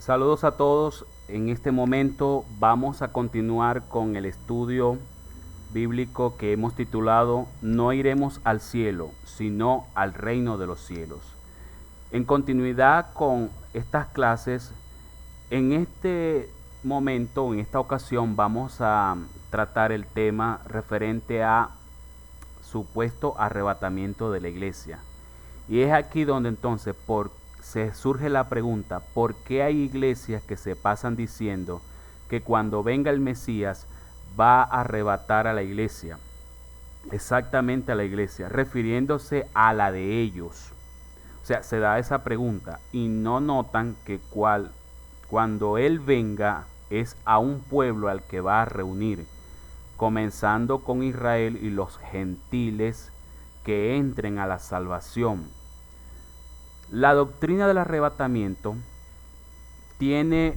Saludos a todos. En este momento vamos a continuar con el estudio bíblico que hemos titulado No iremos al cielo, sino al reino de los cielos. En continuidad con estas clases, en este momento, en esta ocasión, vamos a tratar el tema referente a supuesto arrebatamiento de la iglesia. Y es aquí donde entonces se surge la pregunta, ¿por qué hay iglesias que se pasan diciendo que cuando venga el Mesías va a arrebatar a la iglesia? Exactamente a la iglesia, refiriéndose a la de ellos. O sea, se da esa pregunta y no notan que cuando Él venga es a un pueblo al que va a reunir, comenzando con Israel y los gentiles que entren a la salvación. La doctrina del arrebatamiento tiene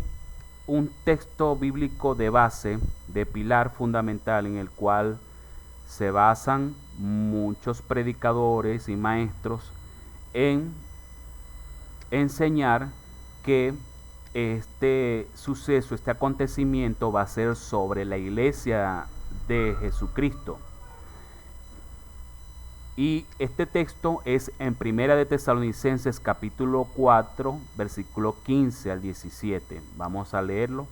un texto bíblico de base, de pilar fundamental, en el cual se basan muchos predicadores y maestros en enseñar que este suceso, este acontecimiento va a ser sobre la iglesia de Jesucristo. Y este texto es en Primera de Tesalonicenses capítulo 4, versículo 15 al 17. Vamos a leerlo.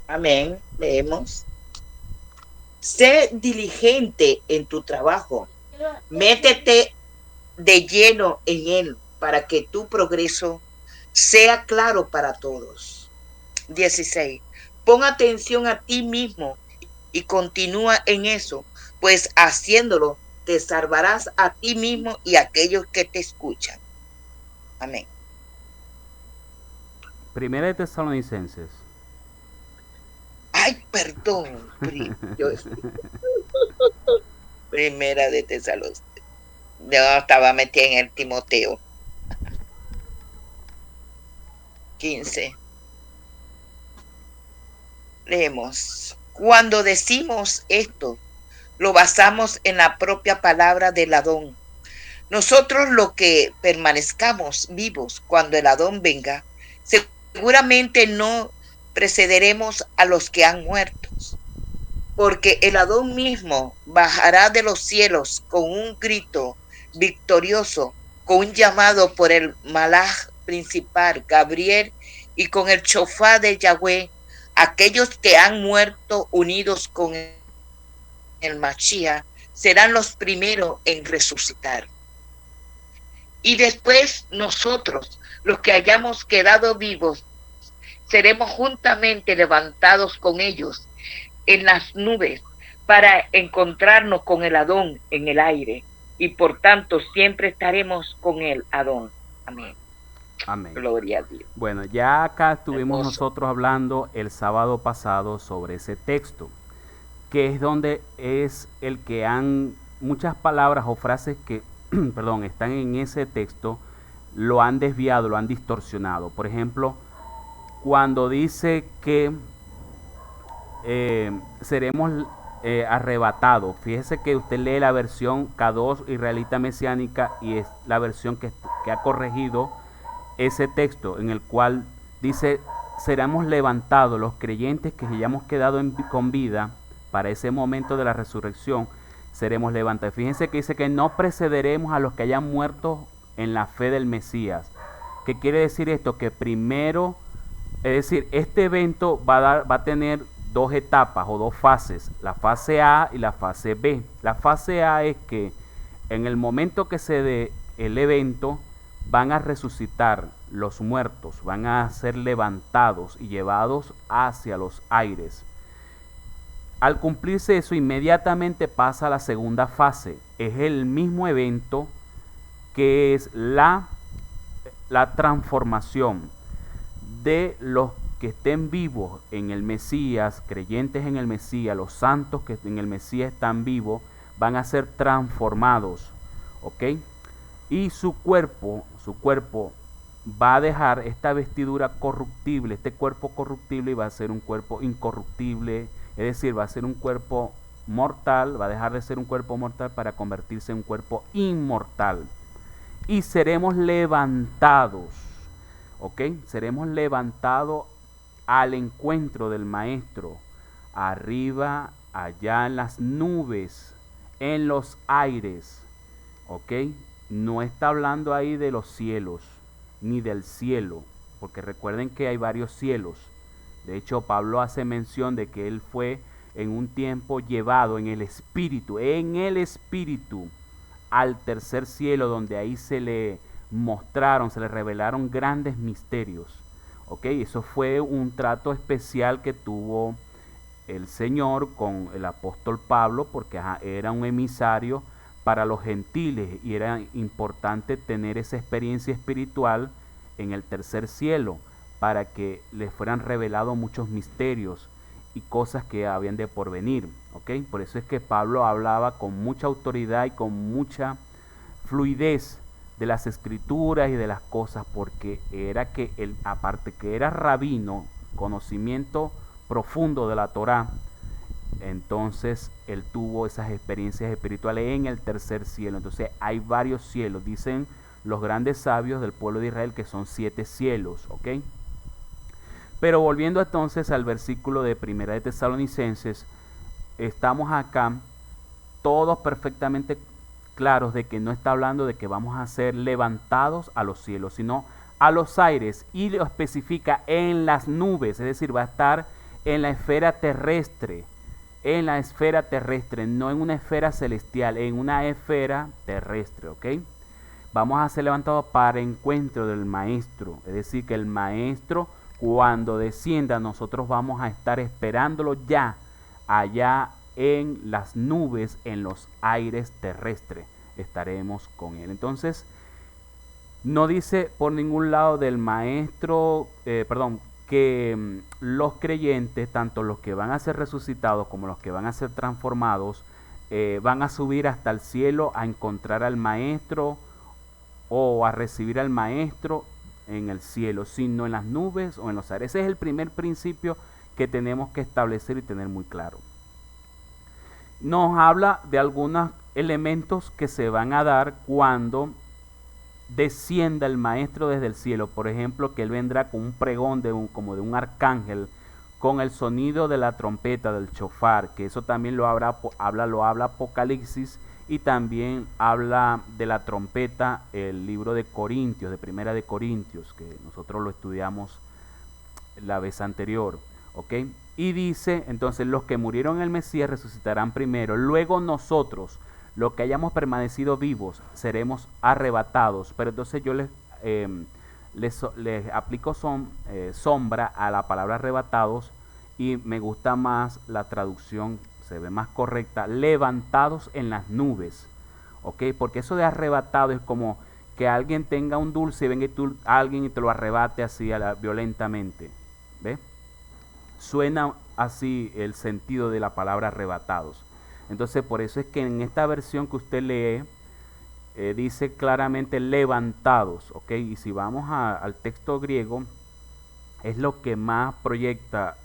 Amén. Leemos. Sé diligente en tu trabajo. Métete de lleno en él para que tu progreso sea claro para todos. 16. Pon atención a ti mismo y continúa en eso, pues haciéndolo te salvarás a ti mismo y a aquellos que te escuchan. Amén. Primera de Tesalonicenses. Ay, perdón. Primera de Tesalonicenses. Yo estaba metida en el Timoteo. 15. Leemos. Cuando decimos esto, lo basamos en la propia palabra del Adón. Nosotros lo que permanezcamos vivos cuando el Adón venga, seguramente no precederemos a los que han muerto, porque el Adón mismo bajará de los cielos con un grito victorioso, con un llamado por el Malaj principal, Gabriel, y con el chofá de Yahweh. Aquellos que han muerto unidos con el Mashiach serán los primeros en resucitar. Y después nosotros, los que hayamos quedado vivos, seremos juntamente levantados con ellos en las nubes para encontrarnos con el Adón en el aire. Y por tanto siempre estaremos con el Adón. Amén. Amén. Gloria a Dios. Bueno, ya acá estuvimos Hermoso. nosotros hablando el sábado pasado sobre ese texto, que es donde es el que han muchas palabras o frases que, perdón, están en ese texto, lo han desviado, lo han distorsionado. Por ejemplo, cuando dice que seremos arrebatados. Fíjese que usted lee la versión K2 israelita mesiánica y es la versión que ha corregido ese texto en el cual dice seremos levantados los creyentes que hayamos quedado con vida para ese momento de la resurrección, seremos levantados. Fíjense que dice que no precederemos a los que hayan muerto en la fe del Mesías. ¿Qué quiere decir esto? Que primero, es decir, este evento va a tener dos etapas o dos fases, la fase A y la fase B. La fase A es que en el momento que se dé el evento van a resucitar los muertos, van a ser levantados y llevados hacia los aires. Al cumplirse eso, inmediatamente pasa a la segunda fase. Es el mismo evento que es la transformación de los que estén vivos en el Mesías, creyentes en el Mesías, los santos que en el Mesías están vivos, van a ser transformados, ¿ok? Y su cuerpo va a dejar esta vestidura corruptible, este cuerpo corruptible, y va a ser un cuerpo incorruptible, es decir, va a ser un cuerpo mortal, va a dejar de ser un cuerpo mortal para convertirse en un cuerpo inmortal. y seremos levantados, ¿ok? Seremos levantados al encuentro del Maestro, arriba, allá en las nubes, en los aires, ¿ok? No está hablando ahí de los cielos, ni del cielo, porque recuerden que hay varios cielos. De hecho, Pablo hace mención de que él fue en un tiempo llevado en el espíritu, al tercer cielo, donde ahí se le mostraron, se le revelaron grandes misterios. ¿Ok? Eso fue un trato especial que tuvo el Señor con el apóstol Pablo, porque era un emisario para los gentiles y era importante tener esa experiencia espiritual en el tercer cielo para que les fueran revelados muchos misterios y cosas que habían de porvenir. ¿Ok? Por eso es que Pablo hablaba con mucha autoridad y con mucha fluidez de las escrituras y de las cosas, porque era que él, aparte que era rabino, conocimiento profundo de la Torá, entonces él tuvo esas experiencias espirituales en el tercer cielo. Entonces hay varios cielos, dicen los grandes sabios del pueblo de Israel que son 7 cielos, ¿ok? Pero volviendo entonces al versículo de Primera de Tesalonicenses, estamos acá todos perfectamente claros de que no está hablando de que vamos a ser levantados a los cielos, sino a los aires, y lo especifica en las nubes, es decir, va a estar en la esfera terrestre, no en una esfera celestial, en una esfera terrestre, ¿ok? Vamos a ser levantados para encuentro del Maestro, es decir, que el Maestro cuando descienda nosotros vamos a estar esperándolo ya allá en las nubes, en los aires terrestres, estaremos con él. Entonces, no dice por ningún lado del Maestro, que los creyentes, tanto los que van a ser resucitados como los que van a ser transformados, van a subir hasta el cielo a encontrar al Maestro o a recibir al Maestro en el cielo, sino en las nubes o en los aires. Ese es el primer principio que tenemos que establecer y tener muy claro. Nos habla de algunos elementos que se van a dar cuando descienda el Maestro desde el cielo. Por ejemplo, que él vendrá con un pregón como de un arcángel, con el sonido de la trompeta, del shofar, que eso también lo habla Apocalipsis, y también habla de la trompeta el libro de Corintios, de Primera de Corintios, que nosotros lo estudiamos la vez anterior, ¿ok? Y dice, entonces, los que murieron en el Mesías resucitarán primero, luego nosotros, los que hayamos permanecido vivos, seremos arrebatados. Pero entonces yo les aplico sombra a la palabra arrebatados, y me gusta más la traducción, se ve más correcta, levantados en las nubes, ¿ok? Porque eso de arrebatado es como que alguien tenga un dulce y venga alguien y te lo arrebate así violentamente, ¿ves? Suena así el sentido de la palabra arrebatados. Entonces por eso es que en esta versión que usted lee, dice claramente levantados, ¿ok? Y si vamos al texto griego, es lo que más proyecta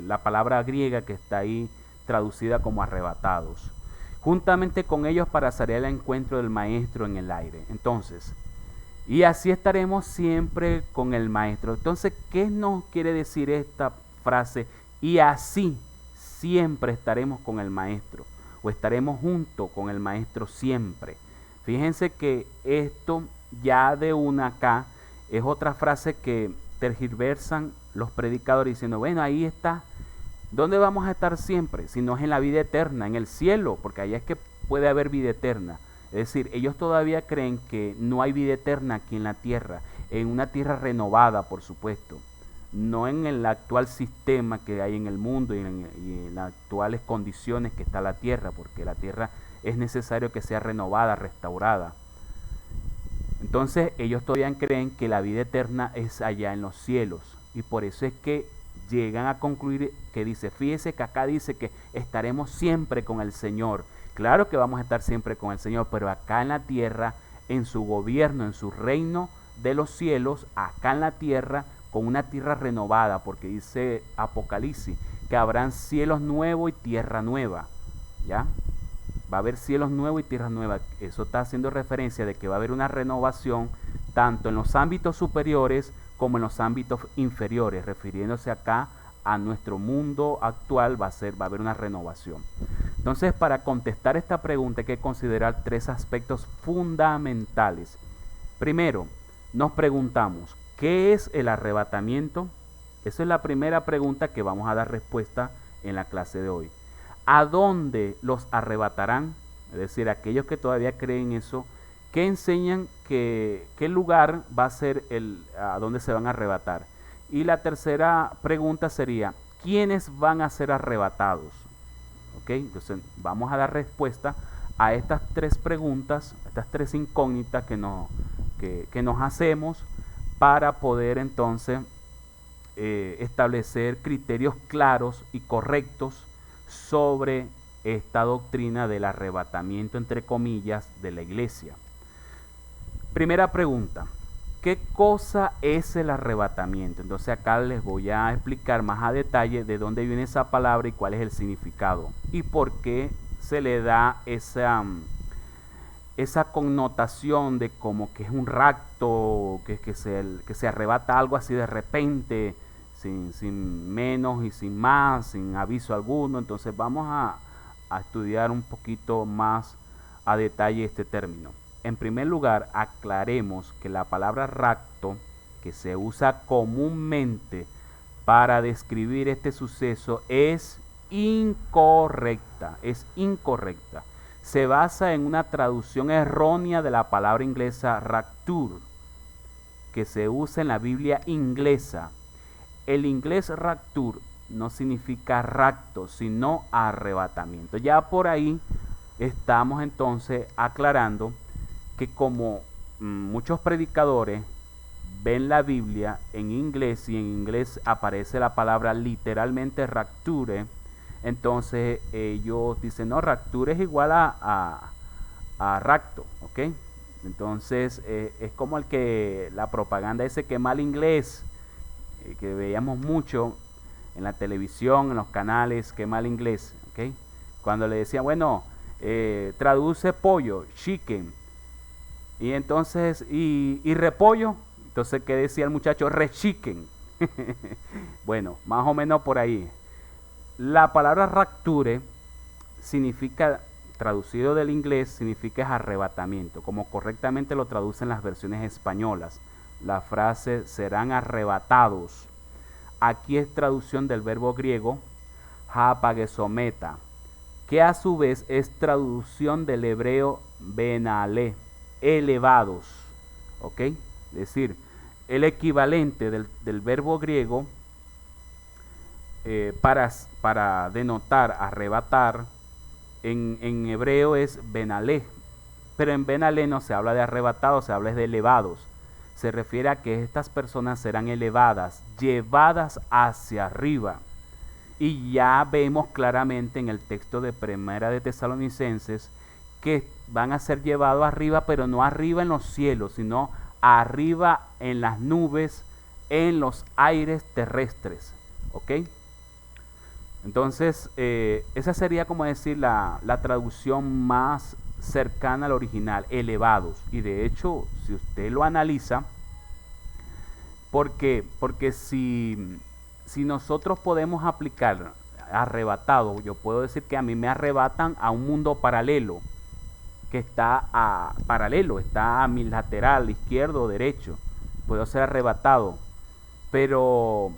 la palabra griega que está ahí traducida como arrebatados. Juntamente con ellos para salir al encuentro del Maestro en el aire. Entonces, y así estaremos siempre con el Maestro. Entonces, ¿qué nos quiere decir esta frase? Y así siempre estaremos con el Maestro, o estaremos junto con el Maestro siempre. Fíjense que esto ya de una acá es otra frase que tergiversan los predicadores diciendo, bueno, ahí está. ¿Dónde vamos a estar siempre? Si no es en la vida eterna, en el cielo, porque allá es que puede haber vida eterna. Es decir, ellos todavía creen que no hay vida eterna aquí en la tierra, en una tierra renovada, por supuesto. No en el actual sistema que hay en el mundo y en las actuales condiciones que está la tierra, porque la tierra es necesario que sea renovada, restaurada. Entonces ellos todavía creen que la vida eterna es allá en los cielos, y por eso es que llegan a concluir que dice, fíjese que acá dice que estaremos siempre con el Señor. Claro que vamos a estar siempre con el Señor, pero acá en la tierra, en su gobierno, en su reino de los cielos, acá en la tierra, con una tierra renovada, porque dice Apocalipsis que habrán cielos nuevos y tierra nueva, ¿ya? Va a haber cielos nuevos y tierras nuevas. Eso está haciendo referencia de que va a haber una renovación tanto en los ámbitos superiores como en los ámbitos inferiores, refiriéndose acá a nuestro mundo actual. Va a haber una renovación. Entonces, para contestar esta pregunta hay que considerar tres aspectos fundamentales. Primero, nos preguntamos, ¿qué es el arrebatamiento? Esa es la primera pregunta que vamos a dar respuesta en la clase de hoy. ¿A dónde los arrebatarán? Es decir, aquellos que todavía creen eso, ¿qué enseñan qué lugar va a ser a dónde se van a arrebatar? Y la tercera pregunta sería, ¿quiénes van a ser arrebatados? ¿Ok? Entonces vamos a dar respuesta a estas tres preguntas, estas tres incógnitas que nos hacemos para poder entonces establecer criterios claros y correctos sobre esta doctrina del arrebatamiento, entre comillas, de la iglesia. Primera pregunta, ¿qué cosa es el arrebatamiento? Entonces acá les voy a explicar más a detalle de dónde viene esa palabra y cuál es el significado y por qué se le da esa connotación de como que es un rapto, que se arrebata algo así de repente, sin menos y sin más, sin aviso alguno. Entonces vamos a estudiar un poquito más a detalle este término. En primer lugar, aclaremos que la palabra rapto, que se usa comúnmente para describir este suceso, es incorrecta. Se basa en una traducción errónea de la palabra inglesa rapture, que se usa en la Biblia inglesa. El inglés rapture no significa rapto, sino arrebatamiento. Ya por ahí estamos entonces aclarando que como muchos predicadores ven la Biblia en inglés y en inglés aparece la palabra literalmente rapture, entonces ellos dicen, no, rapture es igual a rapto, ¿ok? Entonces es como la propaganda ese que mal inglés, que veíamos mucho en la televisión, en los canales, que mal inglés, ¿ok? Cuando le decían, bueno, traduce pollo, chicken, y entonces, y repollo, entonces, ¿qué decía el muchacho? Re-chicken. Bueno, más o menos por ahí. La palabra rapture significa, traducido del inglés, significa arrebatamiento, como correctamente lo traducen las versiones españolas. La frase serán arrebatados. Aquí es traducción del verbo griego hapagesometa, que a su vez es traducción del hebreo benale, elevados, ¿ok? Es decir, el equivalente del verbo griego para denotar arrebatar en hebreo es benale, pero en benale no se habla de arrebatados, se habla de elevados. Se refiere a que estas personas serán elevadas, llevadas hacia arriba. Y ya vemos claramente en el texto de Primera de Tesalonicenses que van a ser llevados arriba, pero no arriba en los cielos, sino arriba en las nubes, en los aires terrestres. ¿Ok? Entonces, esa sería como decir la traducción más cercana al original, elevados. Y de hecho, si usted lo analiza, porque si nosotros podemos aplicar arrebatado, yo puedo decir que a mí me arrebatan a un mundo paralelo, que está paralelo, está a mi lateral, izquierdo o derecho. Puedo ser arrebatado. Pero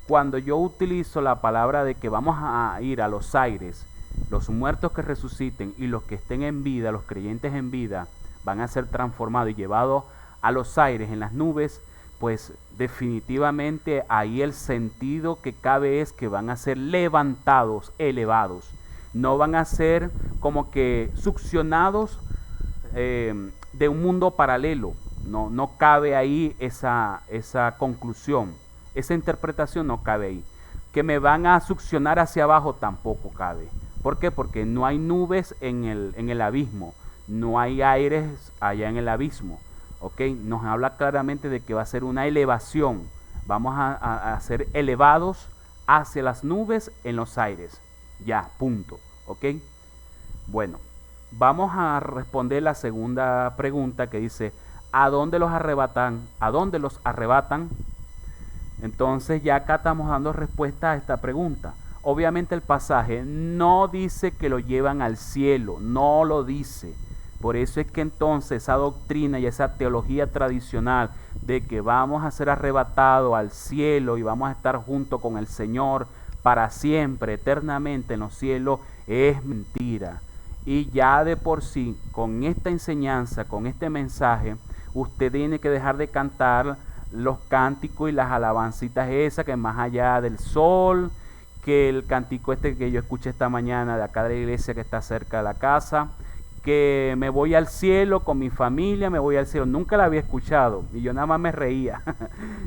cuando yo utilizo la palabra de que vamos a ir a los aires, los muertos que resuciten y los que estén en vida, los creyentes en vida, van a ser transformados y llevados a los aires en las nubes, pues definitivamente ahí el sentido que cabe es que van a ser levantados, elevados. No van a ser como que succionados de un mundo paralelo. No cabe ahí esa conclusión. Esa interpretación no cabe ahí. Que me van a succionar hacia abajo tampoco cabe. ¿Por qué? Porque no hay nubes en el abismo. No hay aires allá en el abismo. ¿Ok? Nos habla claramente de que va a ser una elevación. Vamos a ser elevados hacia las nubes en los aires. Ya, punto. ¿Ok? Bueno, Vamos a responder la segunda pregunta que dice, ¿a dónde los arrebatan? ¿A dónde los arrebatan? Entonces ya acá estamos dando respuesta a esta pregunta. Obviamente el pasaje no dice que lo llevan al cielo, no lo dice. Por eso es que entonces esa doctrina y esa teología tradicional de que vamos a ser arrebatados al cielo y vamos a estar junto con el Señor para siempre, eternamente en los cielos, es mentira. Y ya de por sí, con esta enseñanza, con este mensaje, usted tiene que dejar de cantar los cánticos y las alabancitas esas, que más allá del sol, que el cántico este que yo escuché esta mañana de acá de la iglesia que está cerca de la casa, que me voy al cielo con mi familia, me voy al cielo. Nunca la había escuchado y yo nada más me reía,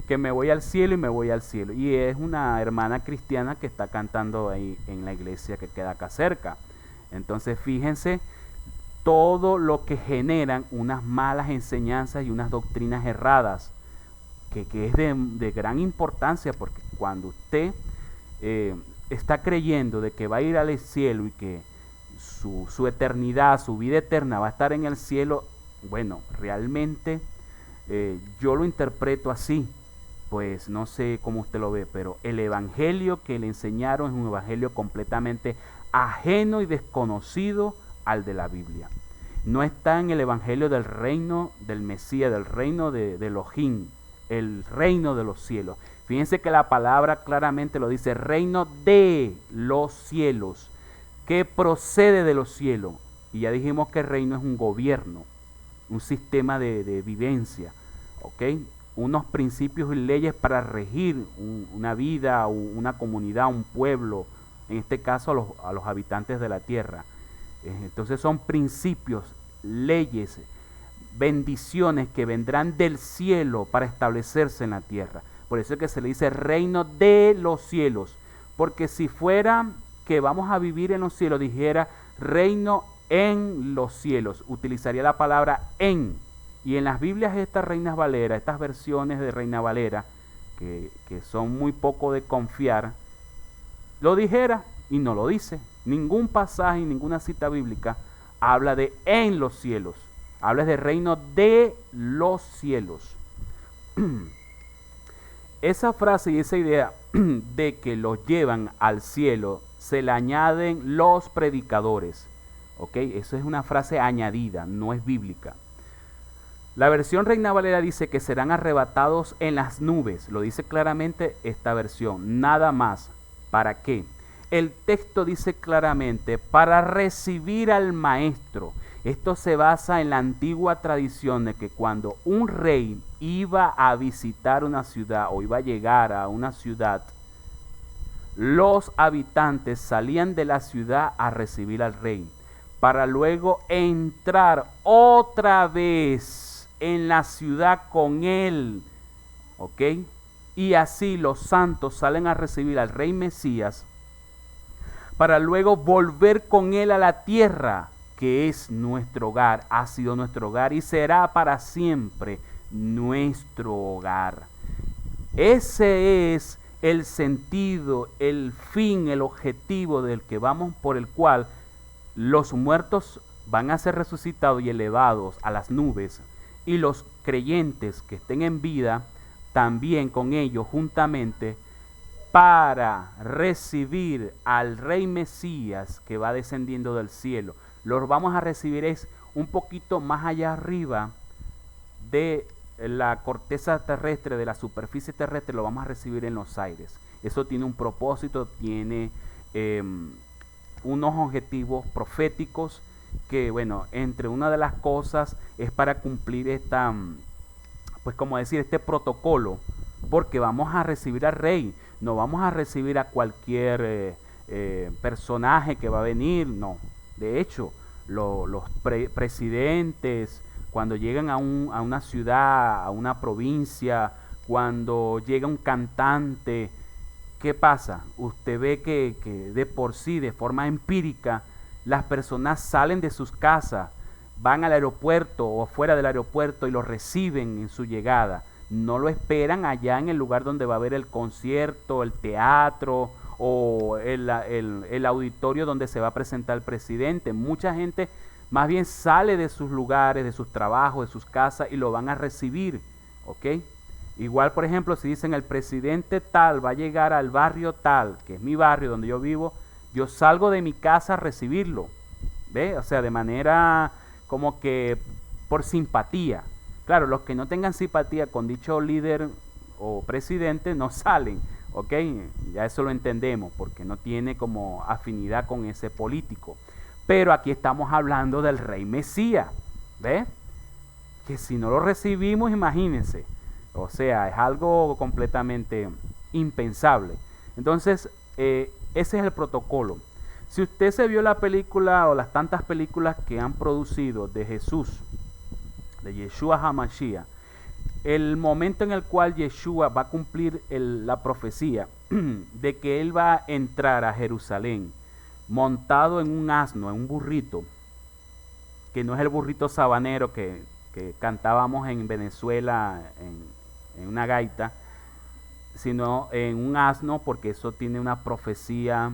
que me voy al cielo y me voy al cielo. Y es una hermana cristiana que está cantando ahí en la iglesia que queda acá cerca. Entonces fíjense todo lo que generan unas malas enseñanzas y unas doctrinas erradas, que es de gran importancia, porque cuando usted está creyendo de que va a ir al cielo y que su eternidad, su vida eterna va a estar en el cielo, bueno, realmente yo lo interpreto así, pues no sé cómo usted lo ve, pero el evangelio que le enseñaron es un evangelio completamente ajeno y desconocido al de la Biblia. No está en el evangelio del reino del Mesías, del reino de Elohim, el reino de los cielos. Fíjense que la palabra claramente lo dice, reino de los cielos, que procede de los cielos. Y ya dijimos que el reino es un gobierno, un sistema de vivencia, ¿ok? Unos principios y leyes para regir una vida, una comunidad, un pueblo, en este caso a los habitantes de la tierra. Entonces son principios, leyes, bendiciones que vendrán del cielo para establecerse en la tierra. Por eso es que se le dice reino de los cielos, porque si fuera que vamos a vivir en los cielos, dijera reino en los cielos, utilizaría la palabra en. Y en las Biblias estas Reinas Valera, estas versiones de Reina Valera, que son muy poco de confiar, lo dijera y no lo dice. Ningún pasaje, ninguna cita bíblica habla de en los cielos. Habla de reino de los cielos. Esa frase y esa idea de que los llevan al cielo se le añaden los predicadores. ¿Ok? Eso es una frase añadida, no es bíblica. La versión Reina Valera dice que serán arrebatados en las nubes. Lo dice claramente esta versión. Nada más. ¿Para qué? El texto dice claramente, para recibir al maestro. Esto se basa en la antigua tradición de que cuando un rey iba a visitar una ciudad o iba a llegar a una ciudad, los habitantes salían de la ciudad a recibir al rey, para luego entrar otra vez en la ciudad con él, ¿ok? Y así los santos salen a recibir al rey Mesías, para luego volver con él a la tierra, que es nuestro hogar, ha sido nuestro hogar y será para siempre nuestro hogar. Ese es el sentido, el fin, el objetivo del que vamos, por el cual los muertos van a ser resucitados y elevados a las nubes, y los creyentes que estén en vida también con ellos juntamente, para recibir al Rey Mesías que va descendiendo del cielo. Los vamos a recibir es un poquito más allá arriba de la corteza terrestre, de la superficie terrestre, lo vamos a recibir en los aires. Eso tiene un propósito, tiene unos objetivos proféticos que, bueno, entre una de las cosas es para cumplir esta, pues como decir, este protocolo, porque vamos a recibir al rey, no vamos a recibir a cualquier personaje que va a venir, no. De hecho, los presidentes, cuando llegan a una ciudad, a una provincia, cuando llega un cantante, ¿qué pasa? Usted ve que de por sí, de forma empírica, las personas salen de sus casas, van al aeropuerto o fuera del aeropuerto y lo reciben en su llegada. No lo esperan allá en el lugar donde va a haber el concierto, el teatro o el auditorio donde se va a presentar el presidente. Mucha gente Más bien sale de sus lugares, de sus trabajos, de sus casas y lo van a recibir, ¿ok? Igual, por ejemplo, si dicen el presidente tal va a llegar al barrio tal, que es mi barrio donde yo vivo, yo salgo de mi casa a recibirlo, ¿ve? O sea, de manera como que por simpatía. Claro, los que no tengan simpatía con dicho líder o presidente no salen, ¿ok? Ya eso lo entendemos, porque no tiene como afinidad con ese político. Pero aquí estamos hablando del rey Mesías, ¿ve? Que si no lo recibimos, imagínense. O sea, es algo completamente impensable. Entonces, ese es el protocolo. Si usted se vio la película o las tantas películas que han producido de Jesús, de Yeshua HaMashiach, el momento en el cual Yeshua va a cumplir la profecía de que él va a entrar a Jerusalén montado en un asno, en un burrito, que no es el burrito sabanero que cantábamos en Venezuela en una gaita, sino en un asno, porque eso tiene una profecía,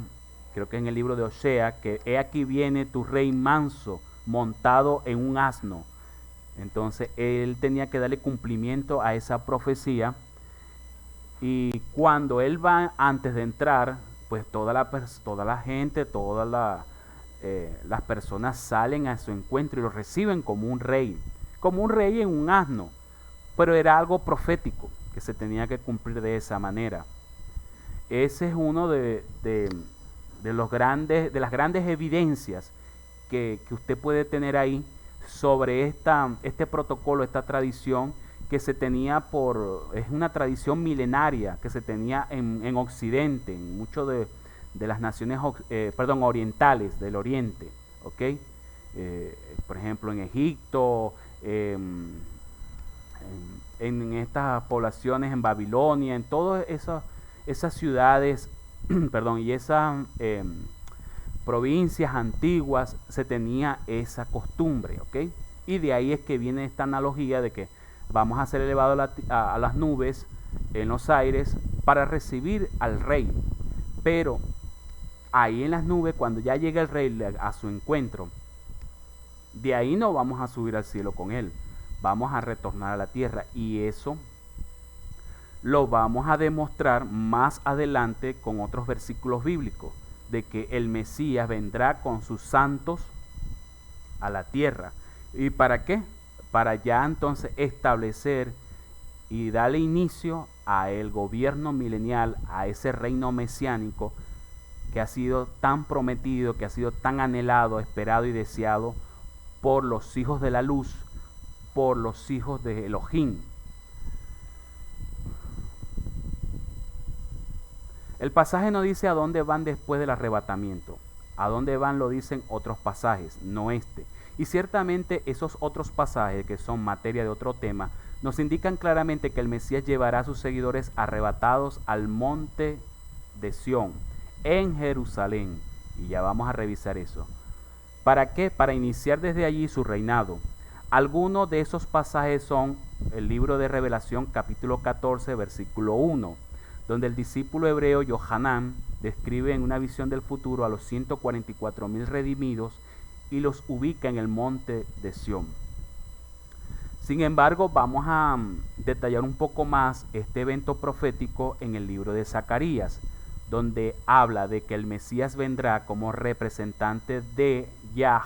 creo que en el libro de Osea, que he aquí viene tu rey manso, montado en un asno. Entonces él tenía que darle cumplimiento a esa profecía, y cuando él va antes de entrar, pues toda la gente, las personas salen a su encuentro y lo reciben como un rey en un asno, pero era algo profético que se tenía que cumplir de esa manera. Ese es uno de las grandes evidencias que usted puede tener ahí sobre este protocolo, esta tradición que se tenía es una tradición milenaria que se tenía en Occidente, en muchos de las naciones orientales, del Oriente, ¿ok? Por ejemplo, en Egipto, en estas poblaciones, en Babilonia, en todas esas ciudades, perdón, y esas provincias antiguas se tenía esa costumbre, ¿ok? Y de ahí es que viene esta analogía de que vamos a ser elevados a las nubes en los aires para recibir al rey. Pero ahí en las nubes, cuando ya llega el rey a su encuentro, de ahí no vamos a subir al cielo con él, vamos a retornar a la tierra, y eso lo vamos a demostrar más adelante con otros versículos bíblicos, de que el Mesías vendrá con sus santos a la tierra. ¿Y para qué? Para ya entonces establecer y darle inicio a el gobierno milenial, a ese reino mesiánico que ha sido tan prometido, que ha sido tan anhelado, esperado y deseado por los hijos de la luz, por los hijos de Elohim. El pasaje no dice a dónde van después del arrebatamiento. A dónde van lo dicen otros pasajes, no este. Y ciertamente esos otros pasajes, que son materia de otro tema, nos indican claramente que el Mesías llevará a sus seguidores arrebatados al monte de Sión, en Jerusalén. Y ya vamos a revisar eso. ¿Para qué? Para iniciar desde allí su reinado. Algunos de esos pasajes son el libro de Revelación, capítulo 14, versículo 1, donde el discípulo hebreo Yohanan describe en una visión del futuro a los 144,000 redimidos y los ubica en el monte de Sión. Sin embargo, vamos a detallar un poco más este evento profético en el libro de Zacarías, donde habla de que el Mesías vendrá como representante de Yah,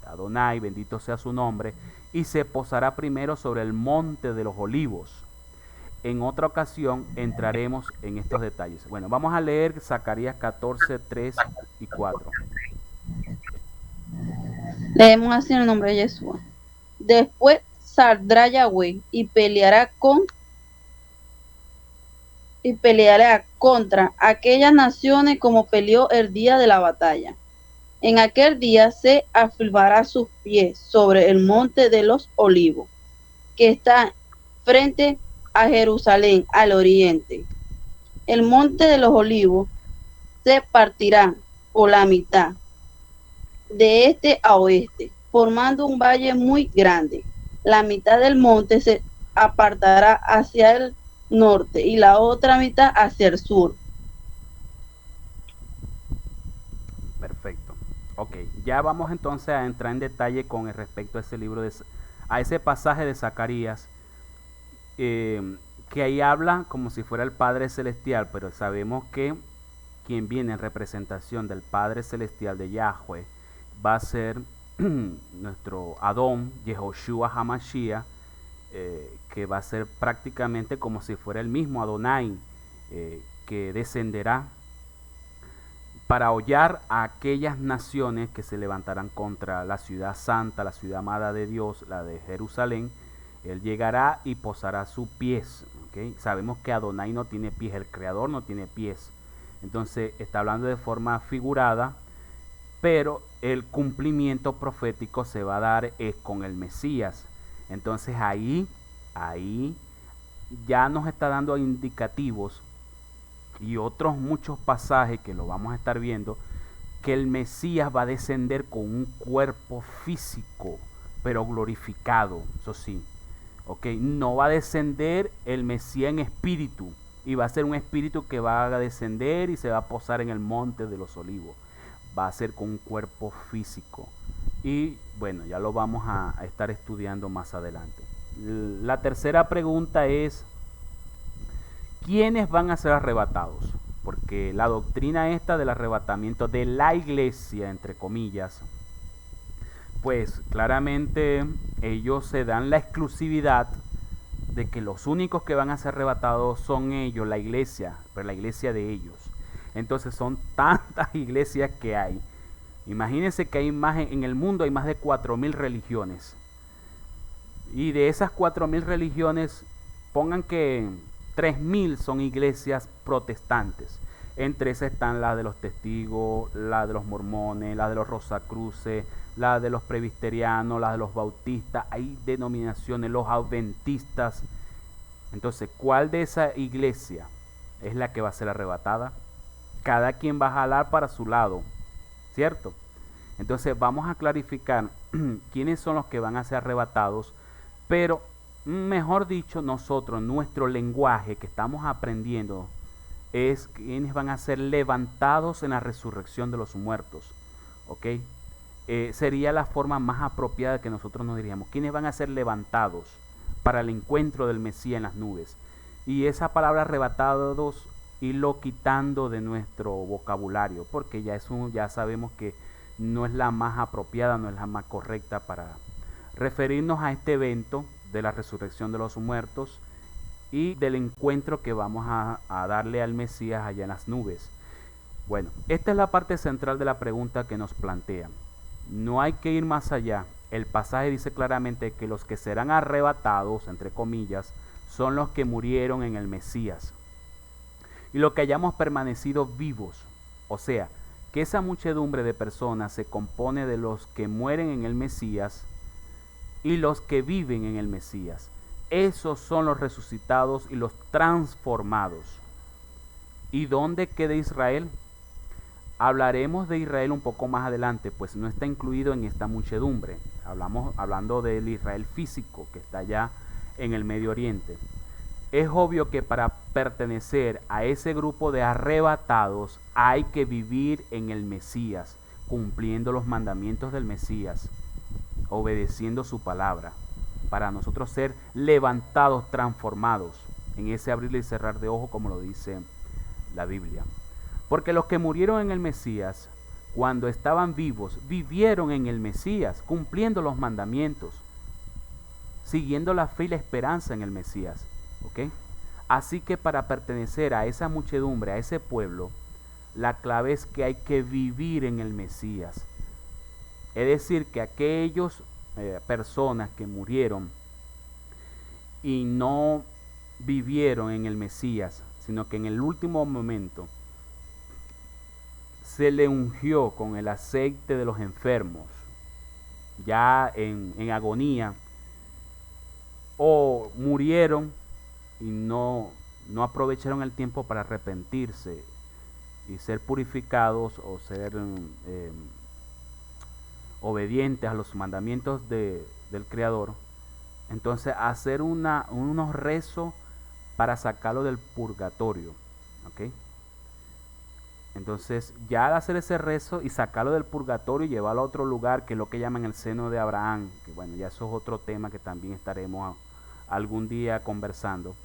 Adonai, bendito sea su nombre, y se posará primero sobre el monte de los olivos. En otra ocasión entraremos en estos detalles. Bueno, vamos a leer Zacarías 14, 3 y 4. Leemos así en el nombre de Yeshua. Después saldrá Yahweh y peleará contra aquellas naciones como peleó el día de la batalla. En aquel día se afirmará sus pies sobre el monte de los olivos, que está frente a Jerusalén, al oriente. El monte de los olivos se partirá por la mitad, de este a oeste, formando un valle muy grande. La mitad del monte se apartará hacia el norte y la otra mitad hacia el sur. Perfecto. Ok, Ya vamos entonces a entrar en detalle con respecto a ese a ese pasaje de Zacarías, que ahí habla como si fuera el Padre Celestial, pero sabemos que quien viene en representación del Padre Celestial de Yahweh va a ser nuestro Adón, Yehoshua Hamashiach, que va a ser prácticamente como si fuera el mismo Adonai, que descenderá para hollar a aquellas naciones que se levantarán contra la ciudad santa, la ciudad amada de Dios, la de Jerusalén. Él llegará y posará sus pies. ¿Okay? Sabemos que Adonai no tiene pies, el Creador no tiene pies. Entonces está hablando de forma figurada, pero el cumplimiento profético se va a dar con el Mesías. Entonces ahí ya nos está dando indicativos y otros muchos pasajes que lo vamos a estar viendo, que el Mesías va a descender con un cuerpo físico, pero glorificado, eso sí. ¿Okay? No va a descender el Mesías en espíritu, y va a ser un espíritu que va a descender y se va a posar en el monte de los olivos. Va a ser con un cuerpo físico. Y bueno, ya lo vamos a estar estudiando más adelante. La tercera pregunta es, ¿quiénes van a ser arrebatados? Porque la doctrina esta del arrebatamiento de la iglesia, entre comillas, pues claramente ellos se dan la exclusividad de que los únicos que van a ser arrebatados son ellos, la iglesia, pero la iglesia de ellos. Entonces son tantas iglesias que hay. Imagínense que hay más en el mundo, hay más de 4.000 religiones. Y de esas 4.000 religiones, pongan que 3.000 son iglesias protestantes. Entre esas están la de los testigos, la de los mormones, la de los rosacruces, la de los presbiterianos, la de los bautistas. Hay denominaciones, los adventistas. Entonces, ¿cuál de esa iglesia es la que va a ser arrebatada? Cada quien va a jalar para su lado, ¿cierto? Entonces vamos a clarificar quiénes son los que van a ser arrebatados, pero mejor dicho, nosotros, nuestro lenguaje que estamos aprendiendo es quienes van a ser levantados en la resurrección de los muertos, ¿ok? Sería la forma más apropiada que nosotros nos diríamos, quienes van a ser levantados para el encuentro del Mesías en las nubes. Y esa palabra arrebatados, irlo quitando de nuestro vocabulario, porque ya sabemos que no es la más apropiada, no es la más correcta para referirnos a este evento de la resurrección de los muertos y del encuentro que vamos a darle al Mesías allá en las nubes. Bueno, esta es la parte central de la pregunta que nos plantean. No hay que ir más allá. El pasaje dice claramente que los que serán arrebatados, entre comillas, son los que murieron en el Mesías. Y los que hayamos permanecido vivos. O sea, que esa muchedumbre de personas se compone de los que mueren en el Mesías y los que viven en el Mesías. Esos son los resucitados y los transformados. ¿Y dónde queda Israel? Hablaremos de Israel un poco más adelante, pues no está incluido en esta muchedumbre. Hablando del Israel físico que está allá en el Medio Oriente. Es obvio que para pertenecer a ese grupo de arrebatados hay que vivir en el Mesías, cumpliendo los mandamientos del Mesías, obedeciendo su palabra, para nosotros ser levantados, transformados en ese abrir y cerrar de ojos, como lo dice la Biblia. Porque los que murieron en el Mesías, cuando estaban vivos, vivieron en el Mesías, cumpliendo los mandamientos, siguiendo la fe y la esperanza en el Mesías. ¿Okay? Así que para pertenecer a esa muchedumbre, a ese pueblo, la clave es que hay que vivir en el Mesías. Es decir, que aquellos personas que murieron y no vivieron en el Mesías, sino que en el último momento se le ungió con el aceite de los enfermos, ya en agonía, o murieron y no aprovecharon el tiempo para arrepentirse y ser purificados o ser obedientes a los mandamientos del Creador. Entonces hacer unos rezos para sacarlo del purgatorio, ¿okay? Entonces, ya al hacer ese rezo y sacarlo del purgatorio y llevarlo a otro lugar, que es lo que llaman el seno de Abraham, que bueno, ya eso es otro tema que también estaremos algún día conversando.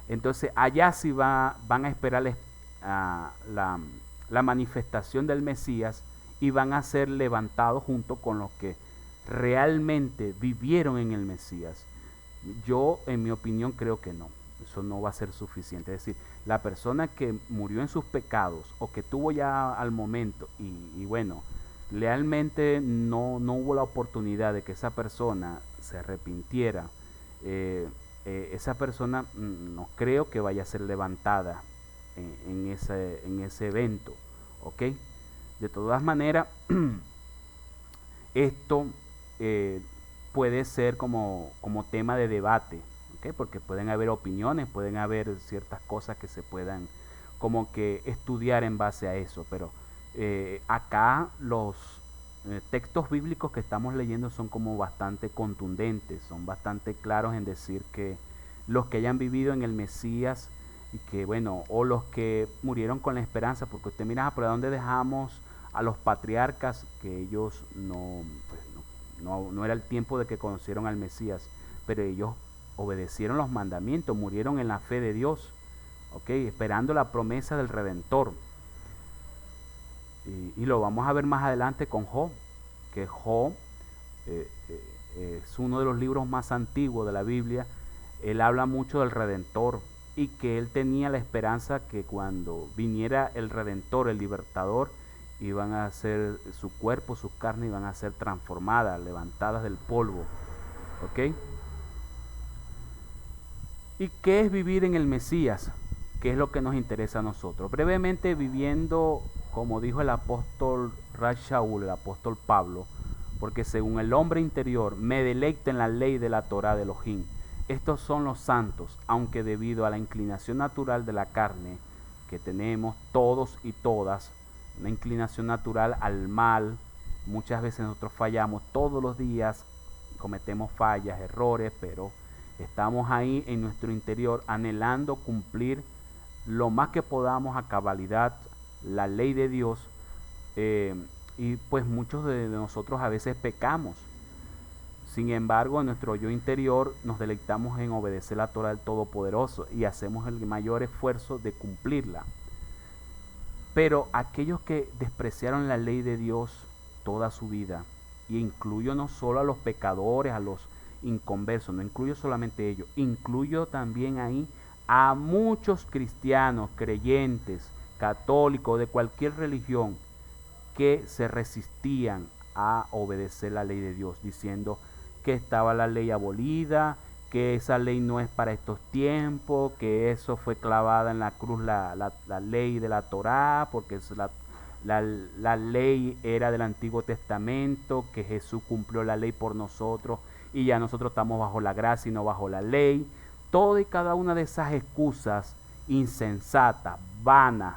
Entonces, allá sí van a esperar la, la manifestación del Mesías y van a ser levantados junto con los que realmente vivieron en el Mesías. Yo, en mi opinión, creo que no. Eso no va a ser suficiente. Es decir, la persona que murió en sus pecados o que tuvo ya al momento y bueno, realmente no hubo la oportunidad de que esa persona se arrepintiera, esa persona no creo que vaya a ser levantada en ese evento. ¿Ok? De todas maneras, esto eh, puede ser como tema de debate, ¿okay? Porque pueden haber opiniones, pueden haber ciertas cosas que se puedan como que estudiar en base a eso, pero acá los textos bíblicos que estamos leyendo son como bastante contundentes, son bastante claros en decir que los que hayan vivido en el Mesías y que bueno, o los que murieron con la esperanza, porque usted mira, ¿por dónde dejamos a los patriarcas que ellos pues, no era el tiempo de que conocieron al Mesías, pero ellos obedecieron los mandamientos, murieron en la fe de Dios, ¿ok? Esperando la promesa del Redentor. Y lo vamos a ver más adelante con Job, que Job es uno de los libros más antiguos de la Biblia. Él habla mucho del Redentor y que él tenía la esperanza que cuando viniera el Redentor, el Libertador, iban a ser su cuerpo, sus carnes iban a ser transformadas, levantadas del polvo. ¿Ok? ¿Y qué es vivir en el Mesías? ¿Qué es lo que nos interesa a nosotros? Brevemente, viviendo, como dijo el apóstol Shaul, el apóstol Pablo, porque según el hombre interior me deleito en la ley de la Torá de Elohim. Estos son los santos, aunque debido a la inclinación natural de la carne que tenemos todos y todas, una inclinación natural al mal, muchas veces nosotros fallamos todos los días, cometemos fallas, errores, pero estamos ahí en nuestro interior anhelando cumplir lo más que podamos a cabalidad la ley de Dios, y pues muchos de nosotros a veces pecamos. Sin embargo, en nuestro yo interior nos deleitamos en obedecer la Torah del Todopoderoso y hacemos el mayor esfuerzo de cumplirla. Pero aquellos que despreciaron la ley de Dios toda su vida, y incluyo no solo a los pecadores, a los inconversos, no incluyo solamente ellos, incluyo también ahí a muchos cristianos, creyentes, católicos, de cualquier religión, que se resistían a obedecer la ley de Dios, diciendo que estaba la ley abolida, que esa ley no es para estos tiempos, que eso fue clavada en la cruz la ley de la Torá, porque es la ley era del Antiguo Testamento, que Jesús cumplió la ley por nosotros y ya nosotros estamos bajo la gracia y no bajo la ley. Toda y cada una de esas excusas insensatas, vanas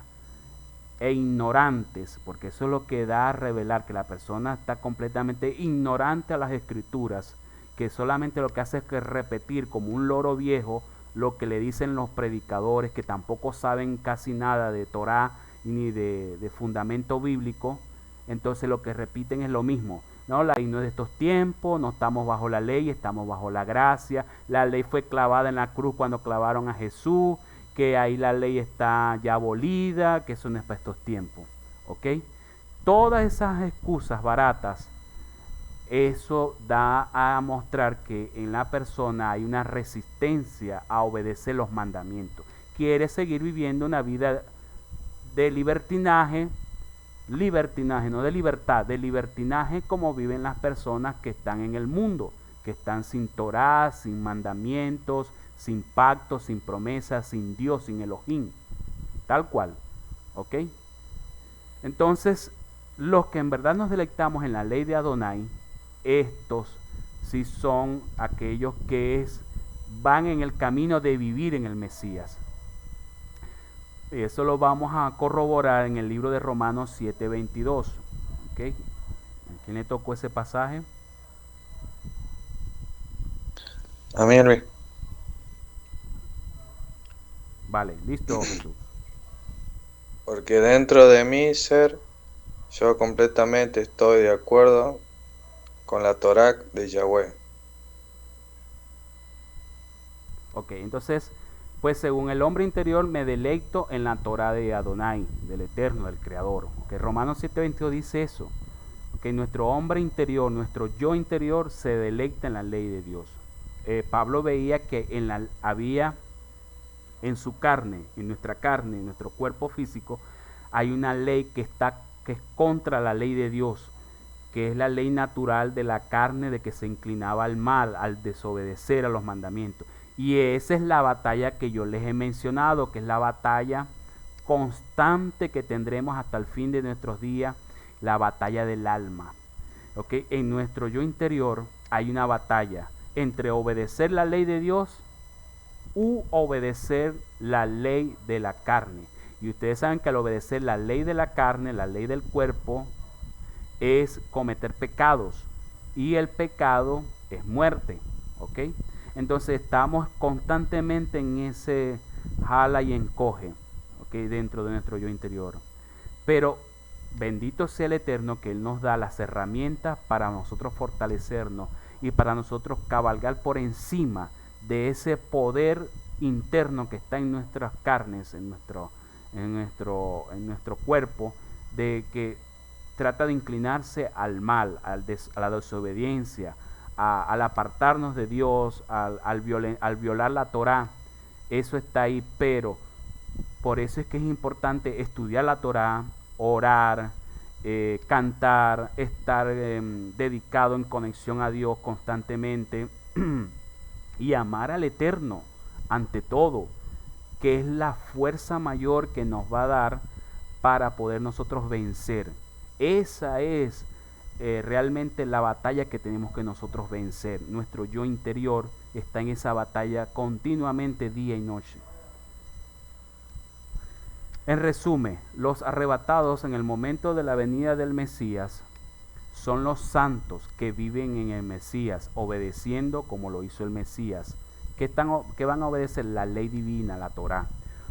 e ignorantes, porque eso es lo que da a revelar que la persona está completamente ignorante a las escrituras, que solamente lo que hace es que repetir como un loro viejo lo que le dicen los predicadores, que tampoco saben casi nada de Torah ni de fundamento bíblico. Entonces lo que repiten es lo mismo. No, la ley no es de estos tiempos, no estamos bajo la ley, estamos bajo la gracia. La ley fue clavada en la cruz cuando clavaron a Jesús, que ahí la ley está ya abolida, que eso no es para estos tiempos. ¿Ok? Todas esas excusas baratas, eso da a mostrar que en la persona hay una resistencia a obedecer los mandamientos. Quiere seguir viviendo una vida de libertinaje, no de libertad, de libertinaje, como viven las personas que están en el mundo, que están sin Torah, sin mandamientos, sin pactos, sin promesas, sin Dios, sin Elohim, tal cual. ¿Ok? Entonces, los que en verdad nos deleitamos en la ley de Adonai, estos sí son aquellos que van en el camino de vivir en el Mesías. Eso lo vamos a corroborar en el libro de Romanos 7:22. ¿Ok? ¿A quién le tocó ese pasaje? A mí, Henry. Vale, listo, Jesús. Porque dentro de mi ser, yo completamente estoy de acuerdo con la Torá de Yahweh. Ok, entonces, pues según el hombre interior me deleito en la Torah de Adonai, del Eterno, del Creador. Que Romanos 7:22 dice eso, que nuestro hombre interior, nuestro yo interior se deleita en la ley de Dios. Pablo veía que había en su carne, en nuestra carne, en nuestro cuerpo físico, hay una ley que es contra la ley de Dios, que es la ley natural de la carne, de que se inclinaba al mal, al desobedecer a los mandamientos. Y esa es la batalla que yo les he mencionado, que es la batalla constante que tendremos hasta el fin de nuestros días, la batalla del alma. ¿Okay? En nuestro yo interior hay una batalla entre obedecer la ley de Dios u obedecer la ley de la carne. Y ustedes saben que al obedecer la ley de la carne, la ley del cuerpo, es cometer pecados. Y el pecado es muerte. ¿Ok? Entonces estamos constantemente en ese jala y encoge, ¿ok? Dentro de nuestro yo interior. Pero bendito sea el Eterno, que Él nos da las herramientas para nosotros fortalecernos y para nosotros cabalgar por encima de ese poder interno que está en nuestras carnes, en nuestro cuerpo, de que trata de inclinarse al mal, a la desobediencia, al apartarnos de Dios, al violar la Torá. Eso está ahí, pero por eso es que es importante estudiar la Torá, orar, cantar, estar dedicado en conexión a Dios constantemente y amar al Eterno ante todo, que es la fuerza mayor que nos va a dar para poder nosotros vencer. Esa es realmente la batalla que tenemos que nosotros vencer. Nuestro yo interior está en esa batalla continuamente, día y noche. En resumen, los arrebatados en el momento de la venida del Mesías son los santos que viven en el Mesías, obedeciendo como lo hizo el Mesías, que van a obedecer la ley divina, la Torá.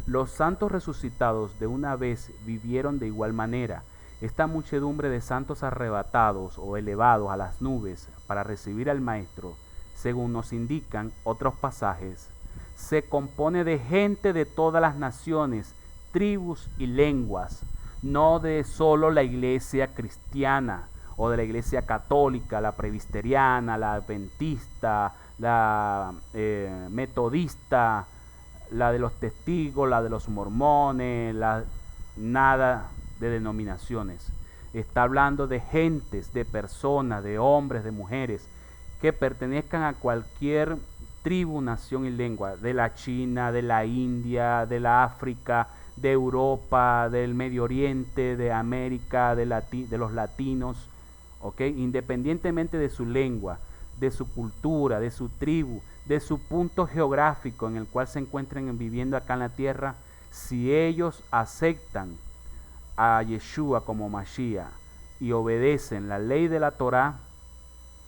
Los santos resucitados de una vez vivieron de igual manera. Esta muchedumbre de santos arrebatados o elevados a las nubes para recibir al Maestro, según nos indican otros pasajes, se compone de gente de todas las naciones, tribus y lenguas, no de solo la iglesia cristiana o de la iglesia católica, la presbiteriana, la adventista, la metodista, la de los testigos, la de los mormones, nada de denominaciones. Está hablando de gentes, de personas, de hombres, de mujeres que pertenezcan a cualquier tribu, nación y lengua, de la China, de la India, de la África, de Europa, del Medio Oriente, de América, de los latinos, ¿ok? Independientemente de su lengua, de su cultura, de su tribu, de su punto geográfico en el cual se encuentren viviendo acá en la tierra, si ellos aceptan a Yeshua como Mashiach y obedecen la ley de la Torá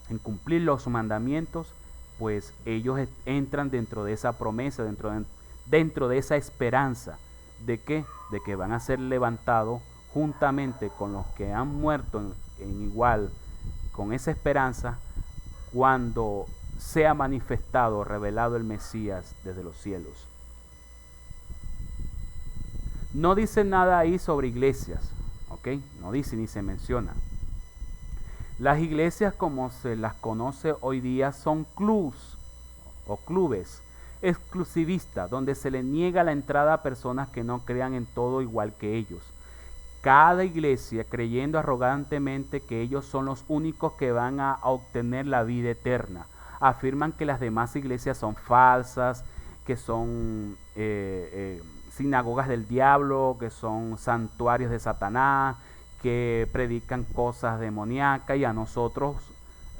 en cumplir los mandamientos, pues ellos entran dentro de esa promesa, dentro de esa esperanza. ¿De qué? De que van a ser levantados juntamente con los que han muerto en igual, con esa esperanza, cuando sea manifestado, revelado el Mesías desde los cielos. No dice nada ahí sobre iglesias, ¿ok? No dice ni se menciona. Las iglesias como se las conoce hoy día son clubs o clubes exclusivistas, donde se le niega la entrada a personas que no crean en todo igual que ellos. Cada iglesia creyendo arrogantemente que ellos son los únicos que van a obtener la vida eterna. Afirman que las demás iglesias son falsas, que son sinagogas del diablo, que son santuarios de Satanás, que predican cosas demoníacas, y a nosotros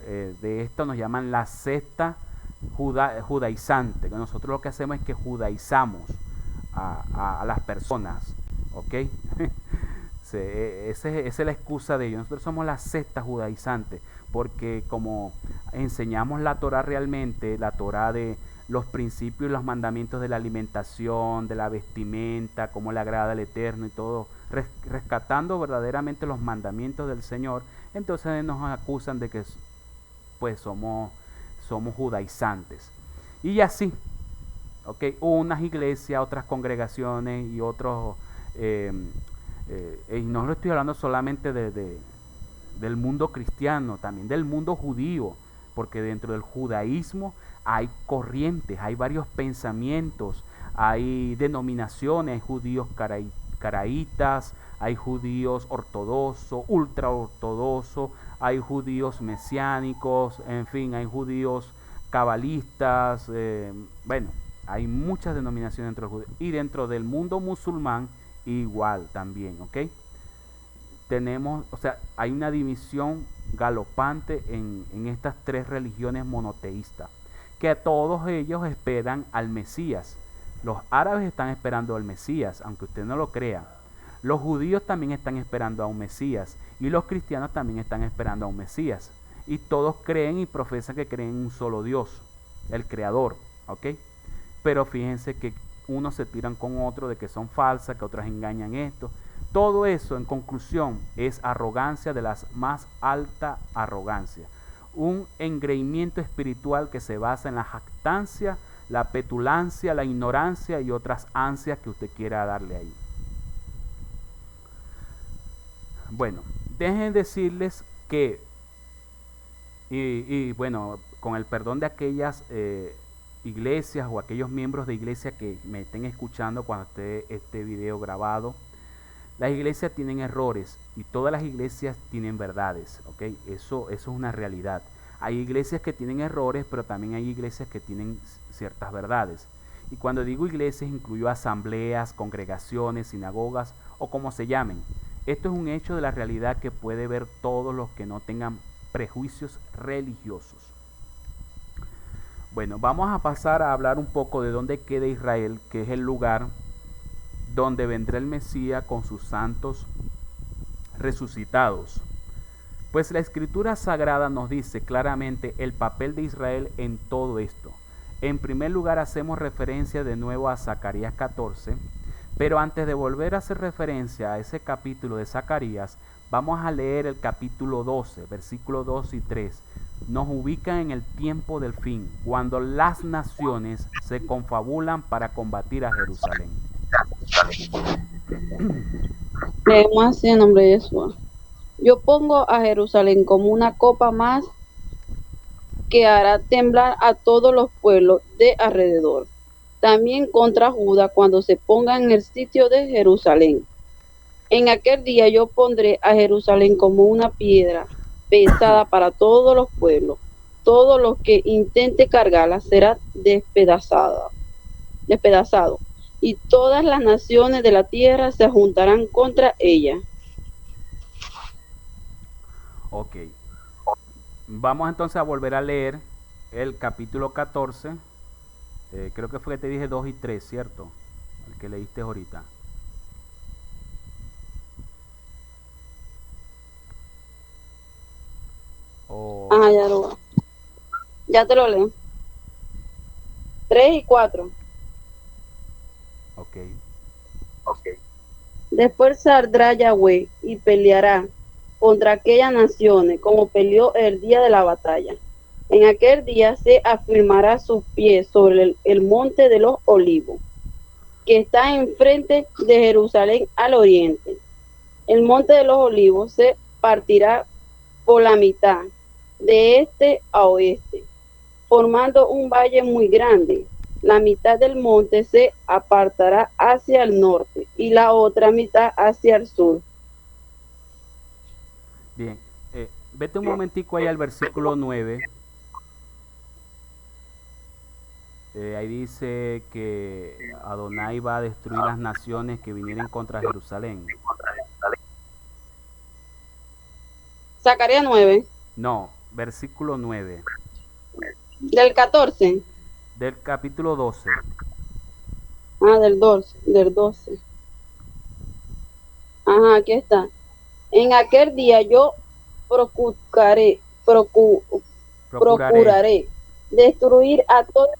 de esto nos llaman la secta judaizante, que nosotros lo que hacemos es que judaizamos a las personas, ¿ok? Esa es la excusa de ellos. Nosotros somos la secta judaizante, porque como enseñamos la Torá realmente, la Torá de los principios y los mandamientos de la alimentación, de la vestimenta, cómo le agrada al Eterno y todo, rescatando verdaderamente los mandamientos del Señor, entonces nos acusan de que pues somos judaizantes. Y así, ¿ok? Unas iglesias, otras congregaciones y otros, y no lo estoy hablando solamente del mundo cristiano, también del mundo judío, porque dentro del judaísmo hay corrientes, hay varios pensamientos, hay denominaciones, hay judíos caraítas, hay judíos ortodoxos, ultra ortodoxos, hay judíos mesiánicos, en fin, hay judíos cabalistas, bueno, hay muchas denominaciones dentro del judío. Y dentro del mundo musulmán igual también, ¿ok? Tenemos, o sea, hay una división galopante en estas tres religiones monoteístas, que a todos ellos esperan al Mesías. Los árabes están esperando al Mesías, aunque usted no lo crea. Los judíos también están esperando a un Mesías y los cristianos también están esperando a un Mesías. Y todos creen y profesan que creen en un solo Dios, el Creador, ¿ok? Pero fíjense que unos se tiran con otros de que son falsas, que otros engañan esto. Todo eso, en conclusión, es arrogancia de la más alta arrogancia. Un engreimiento espiritual que se basa en la jactancia, la petulancia, la ignorancia y otras ansias que usted quiera darle ahí. Bueno, dejen decirles que, y bueno, con el perdón de aquellas iglesias o aquellos miembros de iglesia que me estén escuchando cuando esté este video grabado, las iglesias tienen errores y todas las iglesias tienen verdades, ¿ok? Eso es una realidad. Hay iglesias que tienen errores, pero también hay iglesias que tienen ciertas verdades. Y cuando digo iglesias, incluyo asambleas, congregaciones, sinagogas o como se llamen. Esto es un hecho de la realidad que puede ver todos los que no tengan prejuicios religiosos. Bueno, vamos a pasar a hablar un poco de dónde queda Israel, que es el lugar donde vendrá el Mesías con sus santos resucitados. Pues la Escritura Sagrada nos dice claramente el papel de Israel en todo esto. En primer lugar, hacemos referencia de nuevo a Zacarías 14, pero antes de volver a hacer referencia a ese capítulo de Zacarías, vamos a leer el capítulo 12, versículos 2 y 3. Nos ubican en el tiempo del fin, cuando las naciones se confabulan para combatir a Jerusalén. Leemos así en nombre de Jesús. Yo pongo a Jerusalén como una copa más que hará temblar a todos los pueblos de alrededor. También contra Judá cuando se ponga en el sitio de Jerusalén. En aquel día yo pondré a Jerusalén como una piedra pesada para todos los pueblos. Todo lo que intente cargarla será despedazado. Y todas las naciones de la tierra se juntarán contra ella. Ok. Vamos entonces a volver a leer el capítulo 14. Creo que fue que te dije 2 y 3, ¿cierto? El que leíste ahorita. Ya te lo leo. 3 y 4. Ok. Después saldrá Yahweh y peleará contra aquellas naciones como peleó el día de la batalla. En aquel día se afirmará sus pies sobre el monte de los olivos, que está enfrente de Jerusalén al oriente. El monte de los olivos se partirá por la mitad, de este a oeste, formando un valle muy grande. La mitad del monte se apartará hacia el norte y la otra mitad hacia el sur. Bien, vete un momentico ahí al versículo 9. Ahí dice que Adonai va a destruir las naciones que vinieren contra Jerusalén. Zacarías 9. No, versículo 9. Del 14. Del capítulo 12. Del 12. Ajá, aquí está. En aquel día yo procuraré destruir a todas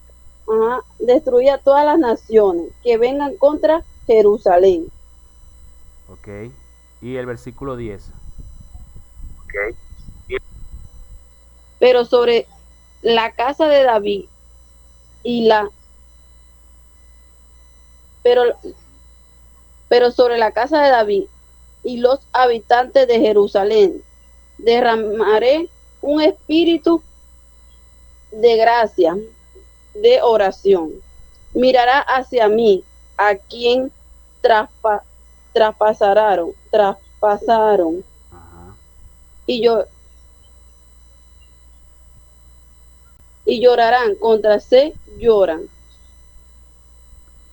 destruir a todas las naciones que vengan contra Jerusalén. Ok. Y el versículo 10. Pero sobre la casa de David y pero, pero sobre la casa de David y los habitantes de Jerusalén derramaré un espíritu de gracia, de oración. Mirará hacia mí a quien traspasaron Ajá. y yo y llorarán contra se lloran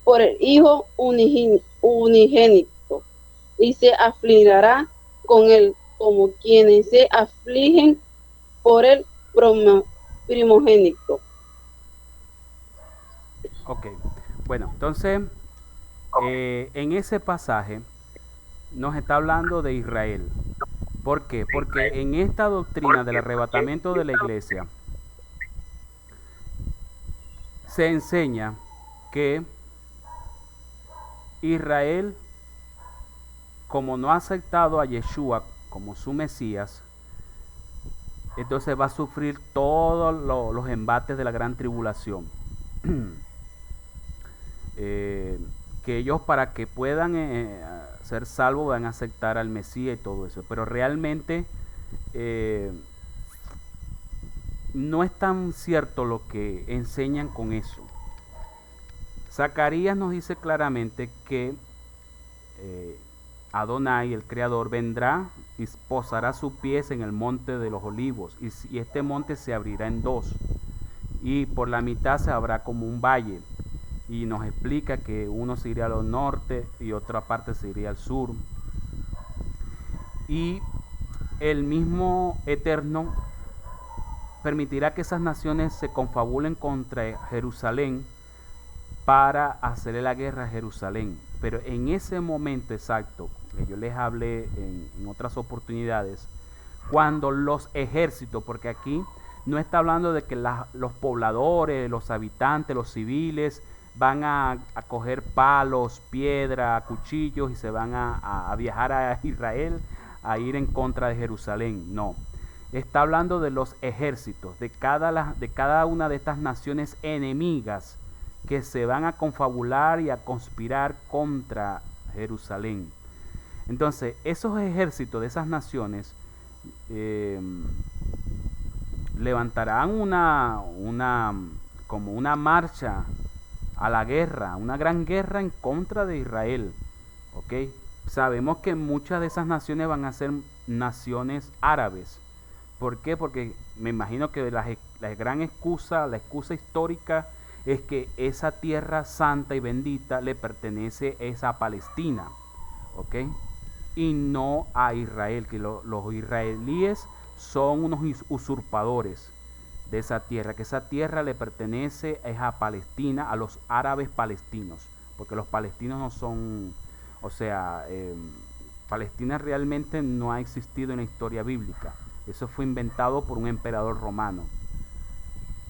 por el hijo unigénito y se afligirá con él como quienes se afligen por el primogénito. Ok. Bueno, entonces, en ese pasaje nos está hablando de Israel. ¿Por qué? Porque en esta doctrina del arrebatamiento de la iglesia se enseña que Israel, como no ha aceptado a Yeshua como su Mesías, entonces va a sufrir todos los embates de la gran tribulación. Que ellos, para que puedan ser salvos, van a aceptar al Mesías y todo eso. Pero realmente no es tan cierto lo que enseñan con eso. Zacarías nos dice claramente que Adonai, el Creador, vendrá y posará sus pies en el monte de los olivos, y este monte se abrirá en dos, y por la mitad se habrá como un valle, y nos explica que uno se iría al norte y otra parte se iría al sur, y el mismo Eterno permitirá que esas naciones se confabulen contra Jerusalén para hacerle la guerra a Jerusalén. Pero en ese momento exacto, que yo les hablé en otras oportunidades, cuando los ejércitos, porque aquí no está hablando de que los pobladores, los habitantes, los civiles van a coger palos, piedra, cuchillos y se van a viajar a Israel a ir en contra de Jerusalén. No, está hablando de los ejércitos, de cada una de estas naciones enemigas que se van a confabular y a conspirar contra Jerusalén. Entonces, esos ejércitos de esas naciones levantarán como una marcha a la guerra, una gran guerra en contra de Israel. ¿Ok? Sabemos que muchas de esas naciones van a ser naciones árabes. ¿Por qué? Porque me imagino que la gran excusa, la excusa histórica es que esa tierra santa y bendita le pertenece a Palestina, ¿ok? Y no a Israel, que los israelíes son unos usurpadores de esa tierra, que esa tierra le pertenece a Palestina, a los árabes palestinos, porque los palestinos no son, o sea, Palestina realmente no ha existido en la historia bíblica, eso fue inventado por un emperador romano.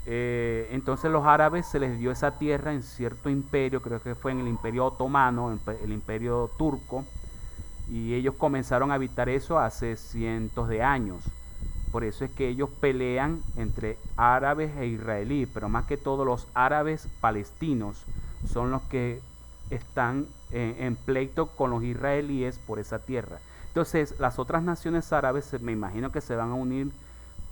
Entonces los árabes se les dio esa tierra en cierto imperio, creo que fue en el imperio otomano, el imperio turco, y ellos comenzaron a habitar eso hace cientos de años. Por eso es que ellos pelean entre árabes e israelíes, pero más que todo los árabes palestinos son los que están en pleito con los israelíes por esa tierra. Entonces las otras naciones árabes me imagino que se van a unir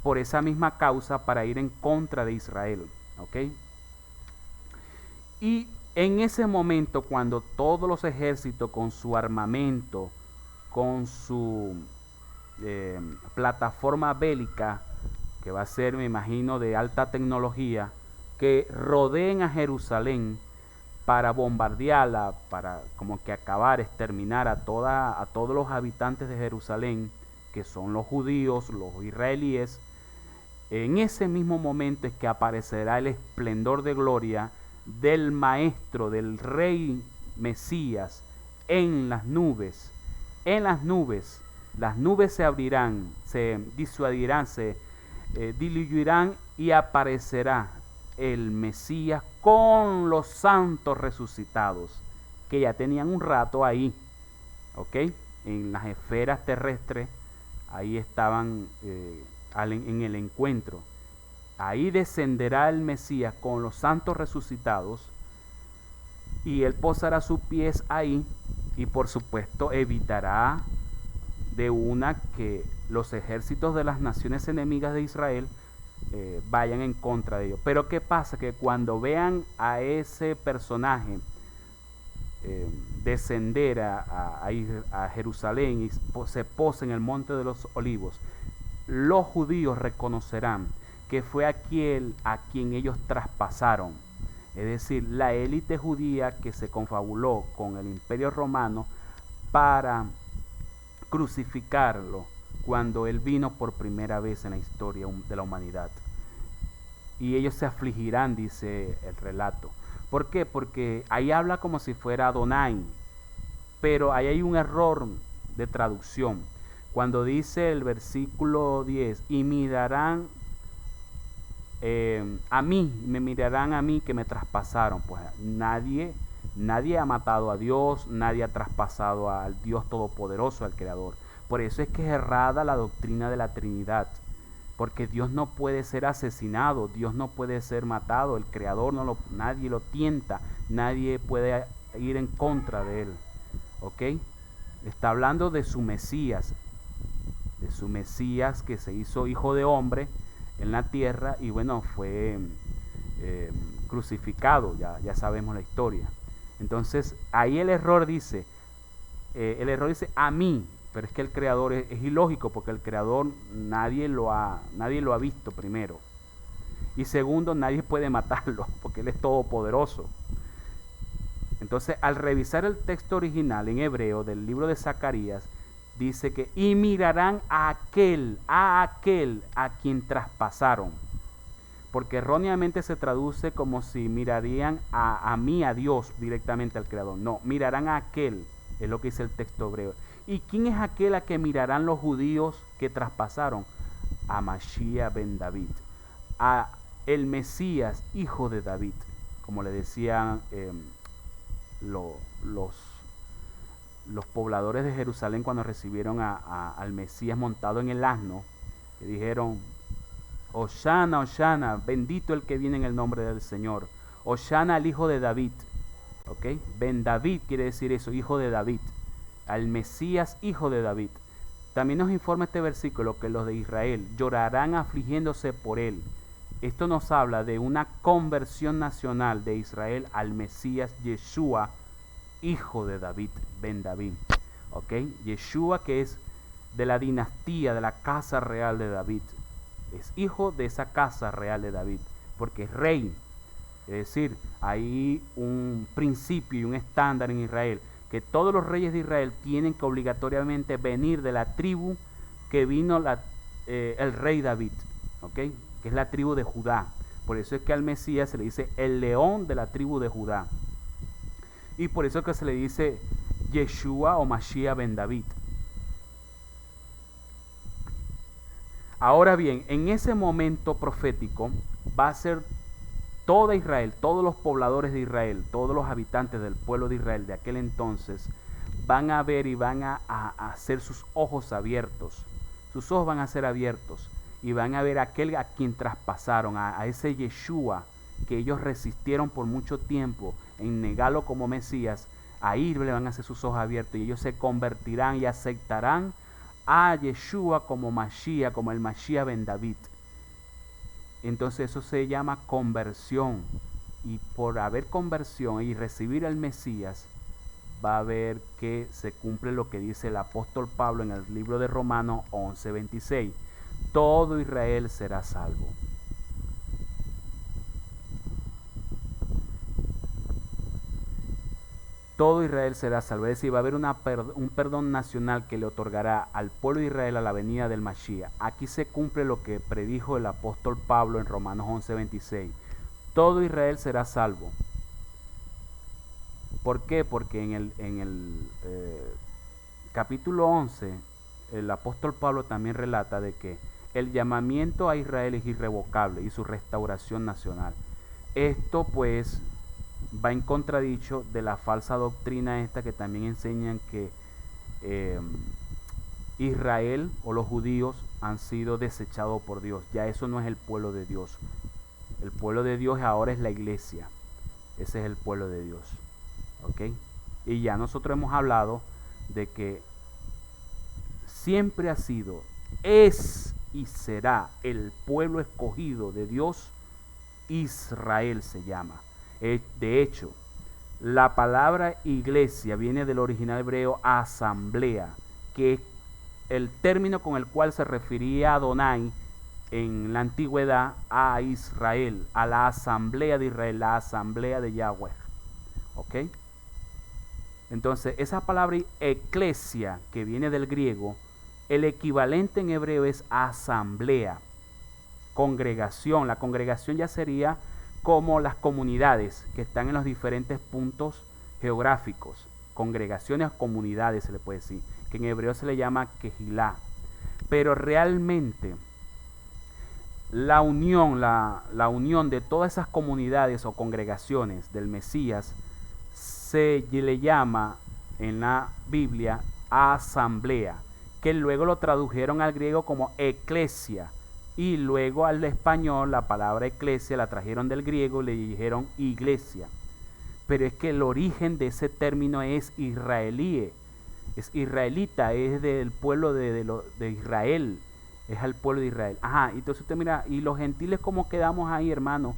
por esa misma causa para ir en contra de Israel, ¿ok? Y en ese momento, cuando todos los ejércitos con su armamento, con su plataforma bélica, que va a ser, me imagino, de alta tecnología, que rodeen a Jerusalén para bombardearla, para como que acabar, exterminar a todos los habitantes de Jerusalén, que son los judíos, los israelíes. En ese mismo momento es que aparecerá el esplendor de gloria del Maestro, del Rey Mesías, en las nubes. En las nubes se abrirán, se disuadirán, se diluirán y aparecerá el Mesías con los santos resucitados, que ya tenían un rato ahí, ¿ok? En las esferas terrestres, ahí estaban en el encuentro. Ahí descenderá el Mesías con los santos resucitados y él posará sus pies ahí y por supuesto evitará de una que los ejércitos de las naciones enemigas de Israel vayan en contra de ellos. Pero ¿qué pasa? Que cuando vean a ese personaje descender a Jerusalén y se posa en el monte de los olivos, los judíos reconocerán que fue aquel a quien ellos traspasaron. Es decir, la élite judía que se confabuló con el imperio romano para crucificarlo cuando él vino por primera vez en la historia de la humanidad. Y ellos se afligirán, dice el relato. ¿Por qué? Porque ahí habla como si fuera Adonai, pero ahí hay un error de traducción. Cuando dice el versículo 10, y mirarán a mí, me mirarán a mí que me traspasaron. Pues nadie ha matado a Dios, nadie ha traspasado al Dios Todopoderoso, al Creador. Por eso es que es errada la doctrina de la Trinidad, porque Dios no puede ser asesinado, Dios no puede ser matado, el Creador nadie lo tienta, nadie puede ir en contra de él. ¿Ok? Está hablando de su Mesías que se hizo hijo de hombre en la tierra y bueno, fue crucificado, ya sabemos la historia. Entonces ahí el error dice a mí, pero es que el Creador es ilógico, porque el Creador nadie lo ha visto primero, y segundo, nadie puede matarlo porque Él es todopoderoso. Entonces, al revisar el texto original en hebreo del libro de Zacarías, dice que y mirarán a aquel a quien traspasaron, porque erróneamente se traduce como si mirarían a mí, a Dios, directamente al Creador. No, mirarán a aquel, es lo que dice el texto hebreo. ¿Y quién es aquel a que mirarán los judíos que traspasaron? A Mashiach ben David, a el Mesías, hijo de David, como le decían los pobladores de Jerusalén cuando recibieron al Mesías montado en el asno, que dijeron: Hoshana, Hoshana, bendito el que viene en el nombre del Señor. Hoshana al hijo de David. ¿Ok? Ben David quiere decir eso, hijo de David. Al Mesías, hijo de David. También nos informa este versículo que los de Israel llorarán afligiéndose por él. Esto nos habla de una conversión nacional de Israel al Mesías Yeshua, hijo de David, Ben David. ¿Ok? Yeshua, que es de la dinastía, de la casa real de David. Es hijo de esa casa real de David, porque es rey. Es decir, hay un principio y un estándar en Israel, que todos los reyes de Israel tienen que obligatoriamente venir de la tribu que vino el rey David, ¿ok? Que es la tribu de Judá. Por eso es que al Mesías se le dice el león de la tribu de Judá. Y por eso es que se le dice Yeshua o Mashiach ben David. Ahora bien, en ese momento profético va a ser toda Israel, todos los pobladores de Israel, todos los habitantes del pueblo de Israel de aquel entonces van a ver y van a hacer sus ojos abiertos. Sus ojos van a ser abiertos y van a ver a aquel a quien traspasaron, a ese Yeshua que ellos resistieron por mucho tiempo en negarlo como Mesías. Ahí le van a hacer sus ojos abiertos y ellos se convertirán y aceptarán a Yeshua como Mashiach, como el Mashiach ben David. Entonces eso se llama conversión, y por haber conversión y recibir al Mesías va a ver que se cumple lo que dice el apóstol Pablo en el libro de Romanos 11:26: todo Israel será salvo. Todo Israel será salvo. Es decir, va a haber un perdón nacional que le otorgará al pueblo de Israel a la venida del Mashiach. Aquí se cumple lo que predijo el apóstol Pablo en Romanos 11:26. Todo Israel será salvo. ¿Por qué? Porque en el capítulo 11, el apóstol Pablo también relata de que el llamamiento a Israel es irrevocable y su restauración nacional. Esto pues va en contradicho de la falsa doctrina esta que también enseñan que eh, Israel o los judíos han sido desechados por Dios. Ya eso no es el pueblo de Dios. El pueblo de Dios ahora es la iglesia. Ese es el pueblo de Dios. ¿Ok? Y ya nosotros hemos hablado de que siempre ha sido, es y será el pueblo escogido de Dios. Israel se llama. De hecho, la palabra iglesia viene del original hebreo asamblea, que es el término con el cual se refería Adonai en la antigüedad a Israel, a la asamblea de Israel, la asamblea de Yahweh. ¿Ok? Entonces, esa palabra eclesia, que viene del griego, el equivalente en hebreo es asamblea, congregación. La congregación ya sería como las comunidades que están en los diferentes puntos geográficos. Congregaciones o comunidades se le puede decir, que en hebreo se le llama kehilá. Pero realmente la unión de todas esas comunidades o congregaciones del Mesías se le llama en la Biblia asamblea, que luego lo tradujeron al griego como eclesia, y luego al español la palabra eclesia la trajeron del griego y le dijeron iglesia. Pero es que el origen de ese término es israelí, es israelita, es del pueblo de Israel, es al pueblo de Israel. Ajá, entonces usted mira, ¿y los gentiles cómo quedamos ahí, hermano?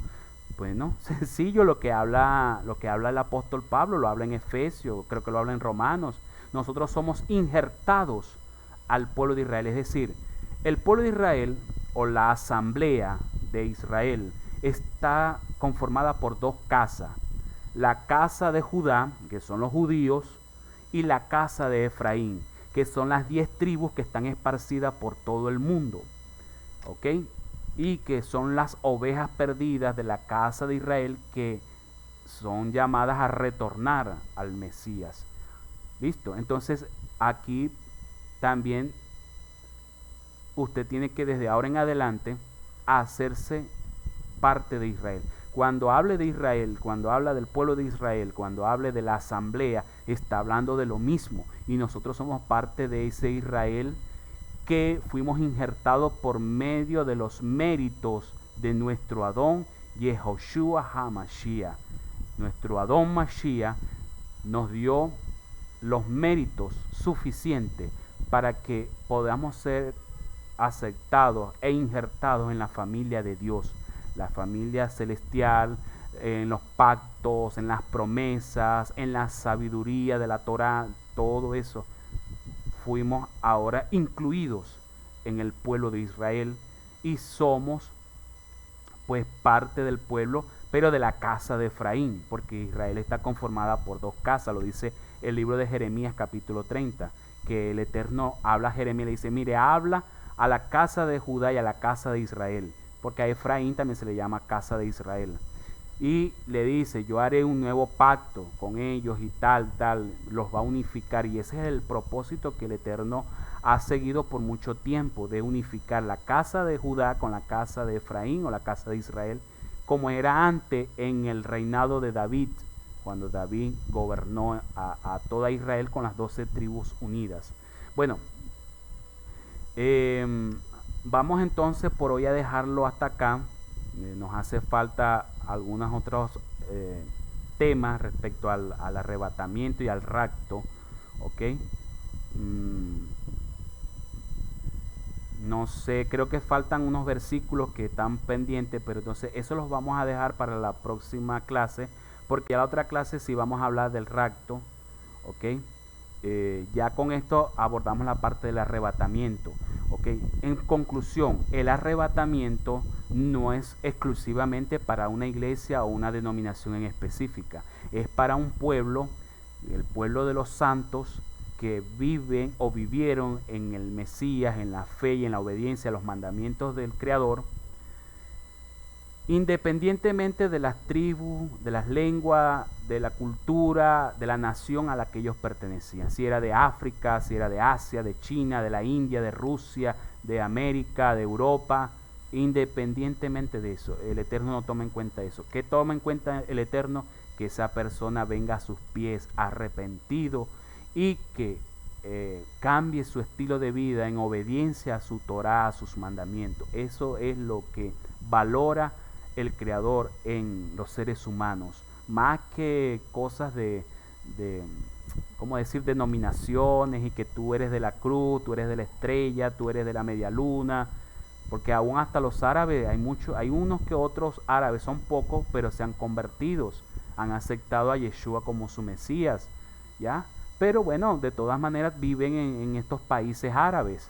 Bueno, sencillo, lo que habla el apóstol Pablo, lo habla en Efesios, creo que lo habla en Romanos. Nosotros somos injertados al pueblo de Israel, es decir, el pueblo de Israel o la asamblea de Israel está conformada por dos casas: la casa de Judá, que son los judíos, y la casa de Efraín, que son las 10 tribus que están esparcidas por todo el mundo. ¿Ok? Y que son las ovejas perdidas de la casa de Israel, que son llamadas a retornar al Mesías. ¿Listo? Entonces aquí también usted tiene que desde ahora en adelante hacerse parte de Israel. Cuando hable de Israel, cuando habla del pueblo de Israel, cuando hable de la asamblea, está hablando de lo mismo. Y nosotros somos parte de ese Israel que fuimos injertados por medio de los méritos de nuestro Adón Yehoshua HaMashiach. Nuestro Adón Mashiach nos dio los méritos suficientes para que podamos ser aceptados e injertados en la familia de Dios, la familia celestial, en los pactos, en las promesas, en la sabiduría de la Torah, todo eso. Fuimos ahora incluidos en el pueblo de Israel y somos pues parte del pueblo, pero de la casa de Efraín, porque Israel está conformada por dos casas, lo dice el libro de Jeremías capítulo 30, que el Eterno habla a Jeremías y le dice, mire, habla a la casa de Judá y a la casa de Israel, porque a Efraín también se le llama casa de Israel. Y le dice, yo haré un nuevo pacto con ellos y tal, los va a unificar. Y ese es el propósito que el Eterno ha seguido por mucho tiempo, de unificar la casa de Judá con la casa de Efraín o la casa de Israel, como era antes en el reinado de David, cuando David gobernó a toda Israel con las 12 tribus unidas. Bueno, vamos entonces por hoy a dejarlo hasta acá. Nos hace falta algunos otros temas respecto al arrebatamiento y al rapto. ¿Ok? No sé, creo que faltan unos versículos que están pendientes, pero entonces eso los vamos a dejar para la próxima clase, porque a la otra clase sí vamos a hablar del rapto. ¿Ok? Ya con esto abordamos la parte del arrebatamiento. ¿Okay? En conclusión, el arrebatamiento no es exclusivamente para una iglesia o una denominación en específica, es para un pueblo, el pueblo de los santos que viven o vivieron en el Mesías, en la fe y en la obediencia a los mandamientos del Creador, independientemente de las tribus, de las lenguas, de la cultura, de la nación a la que ellos pertenecían. Si era de África, si era de Asia, de China, de la India, de Rusia, de América, de Europa, Independientemente de eso, el Eterno no toma en cuenta eso. ¿Qué toma en cuenta el Eterno? Que esa persona venga a sus pies arrepentido y que cambie su estilo de vida en obediencia a su Torá, a sus mandamientos. Eso es lo que valora el Creador en los seres humanos, más que cosas de ¿cómo decir?, denominaciones y que tú eres de la cruz, tú eres de la estrella, tú eres de la media luna, porque aún hasta los árabes, hay unos que otros árabes, son pocos, pero se han convertido, han aceptado a Yeshua como su Mesías, ¿ya? Pero bueno, de todas maneras viven en estos países árabes,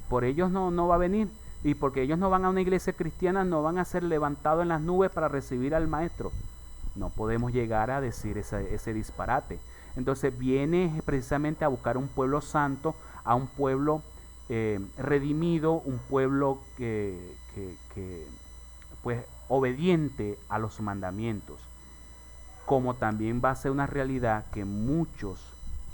por ellos no va a venir, y porque ellos no van a una iglesia cristiana, no van a ser levantados en las nubes para recibir al Maestro. No podemos llegar a decir ese disparate. Entonces viene precisamente a buscar un pueblo santo, a un pueblo redimido, un pueblo que pues obediente a los mandamientos. Como también va a ser una realidad que muchos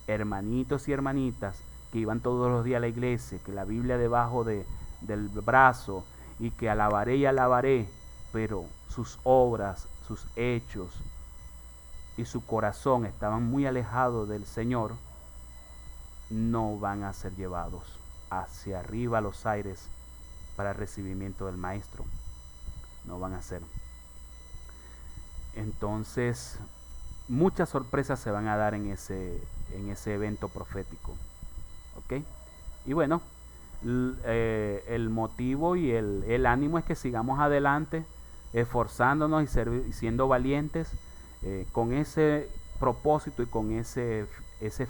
hermanitos y hermanitas que iban todos los días a la iglesia, que la Biblia debajo del brazo y que alabaré y alabaré, pero sus obras, sus hechos y su corazón estaban muy alejados del Señor, no van a ser llevados hacia arriba a los aires para el recibimiento del Maestro. No van a ser. Entonces, muchas sorpresas se van a dar en ese evento profético. ¿Ok? Y bueno, el motivo y el ánimo es que sigamos adelante, esforzándonos y siendo valientes con ese propósito y con ese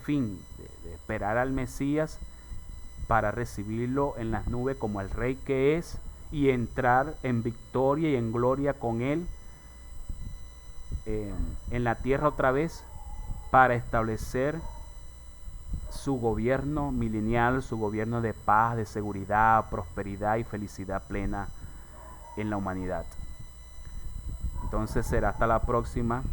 fin de esperar al Mesías para recibirlo en las nubes como el Rey que es y entrar en victoria y en gloria con Él en la tierra otra vez para establecer su gobierno milenial, su gobierno de paz, de seguridad, prosperidad y felicidad plena en la humanidad. Entonces será hasta la próxima.